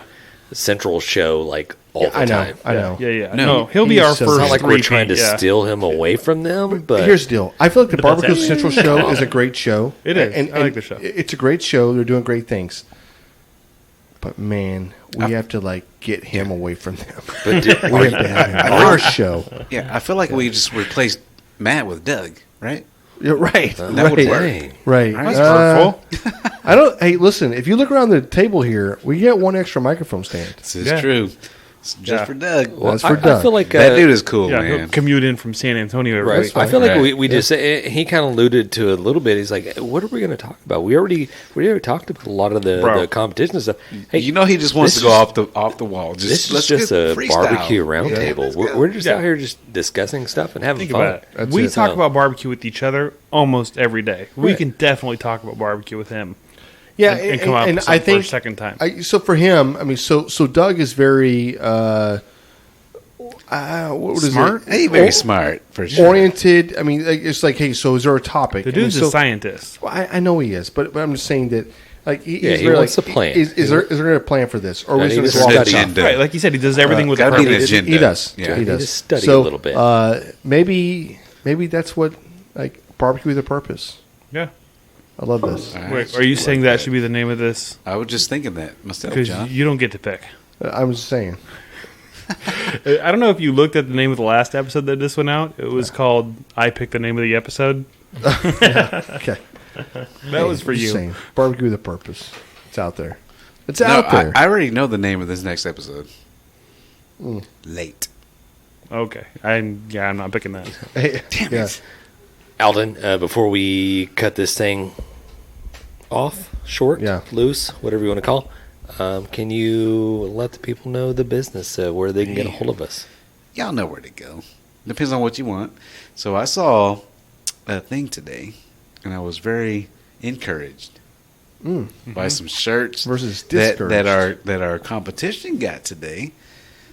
central show like all the I know. time. I know. Yeah, yeah. No, No, he'll be he's our so first. good. It's not like we're repeat, trying to yeah. steal him away from them, but Here's the deal. I feel like the But that's Barbecue it. Central show is a great show. It is. And, I like the show. It's a great show. They're doing great things. But man, we have to like get him away from them. but dude, We have to have him on our show. Yeah, I feel like we just replaced Matt with Doug, right? You're right. That right. would work. dang. Right. That's hurtful. I don't. Hey, listen. If you look around the table here, we get one extra microphone stand. This is Yeah. true. It's just Yeah. for Doug. Well, That's for I Doug. feel like that dude is cool, Yeah, man. he'll commute in from San Antonio every right. week. I feel like Right. we just he kind of alluded to it a little bit. He's like, "What are we going to talk about? We already talked about a lot of Bro. the competition stuff. Hey, you know he just wants this to go is- off the wall. Just this is let's just get a freestyle. barbecue Yeah, roundtable. let's go. We're just Yeah. out here just discussing stuff and having Think fun. about it. That's We it. talk So- about barbecue with each other almost every day. We Right. can definitely talk about barbecue with him. Yeah, and come out with I something think for a second time. So for him, I mean, so Doug is very what is Smart? it? Hey, very smart for sure. Oriented. I mean, like, it's like, hey, so is there a topic? The I mean, dude's so- a scientist. Well, I know he is, but I'm just saying that, like, Yeah, he's he very, wants like, to plan. Is there a plan for this, or I are we need just to going to walk study. the Agenda. Right, like you said, he does everything with a gotta be an purpose. agenda. He does. Yeah. He You does. just study so, a little bit. Maybe that's what like barbecue with a purpose. Yeah. I love this. All right. Wait, are you saying that should be the name of this? I was just thinking that myself, Because John. you don't get to pick. I was saying. I don't know if you looked at the name of the last episode that this went out. It was called "I Picked the Name of the Episode." Okay. That was for Just you. saying. Barbecue with a purpose. It's out there. It's No, out there. I already know the name of this next episode. Mm. Late. Okay, I'm not picking that. Hey, Damn yeah. it. Alden, before we cut this thing off, short, Yeah. loose, whatever you want to call, can you let the people know the business where they can get a hold of us? Y'all know where to go. Depends on what you want. So I saw a thing today, and I was very encouraged by some shirts Versus that discouraged. our competition got today,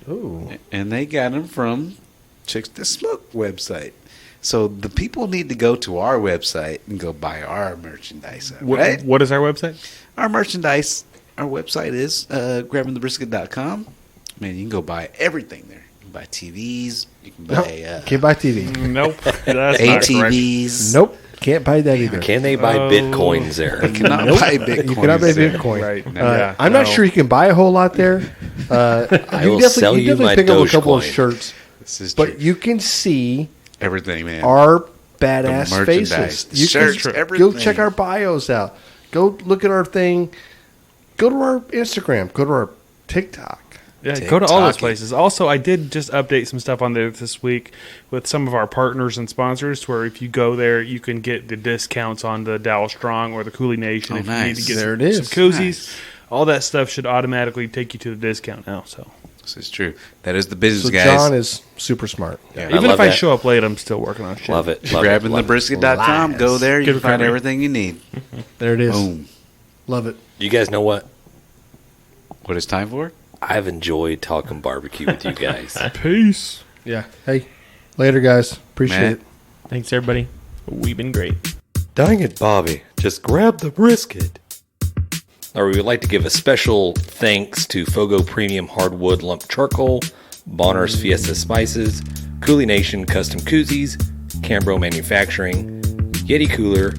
Ooh. and they got them from Chicks That Smoke website. So the people need to go to our website and go buy our merchandise. Right? What is our website? Our merchandise, our website is grabbingthebrisket.com. Man, you can go buy everything there. You can buy TVs. You can buy Can't buy TV. Nope, that's not correct. ATVs. Nope. Can't buy that either. Can they buy bitcoins there? You cannot buy Bitcoin. You cannot buy there. Bitcoin. Right. I'm not sure you can buy a whole lot there. I will sell you my pick up a couple of Dogecoin. shirts, This is but true. you can see Everything, man. our badass The merchandise, faces. You shirts, can everything. go check our bios out. Go look at our thing. go to our Instagram, go to our TikTok. Yeah, go to all those TikToking. places. Also, I did just update some stuff on there this week with some of our partners and sponsors, where if you go there, you can get the discounts on the Dalstrong or the CoolieNation. If you need to nice. get There it is. some koozies, Nice. all that stuff should automatically take you to the discount now. So This is true. That is the business, So guys. John is super smart. even love if I that. show up late, I'm still working on shit. Love it. Love Grabbing it. Love it. thebrisket.com. Go there. You Good can find recovery. everything you need. There it is. Boom. Love it. You guys know what? What it's time for? I've enjoyed talking barbecue with you guys. Peace. Yeah. Hey, later, guys. Appreciate Matt? it. Thanks, everybody. We've been great. Dang it, Bobby. Just grab the brisket. Or we would like to give a special thanks to FOGO Premium Hardwood Lump Charcoal, Bolner's Fiesta Spices, CoolieNation Custom Koozies, Cambro Manufacturing, YETI Cooler,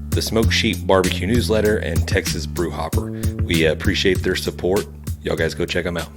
the Smoke Sheep Barbecue Newsletter, and Texas Brew Hopper. We appreciate their support. Y'all guys go check them out.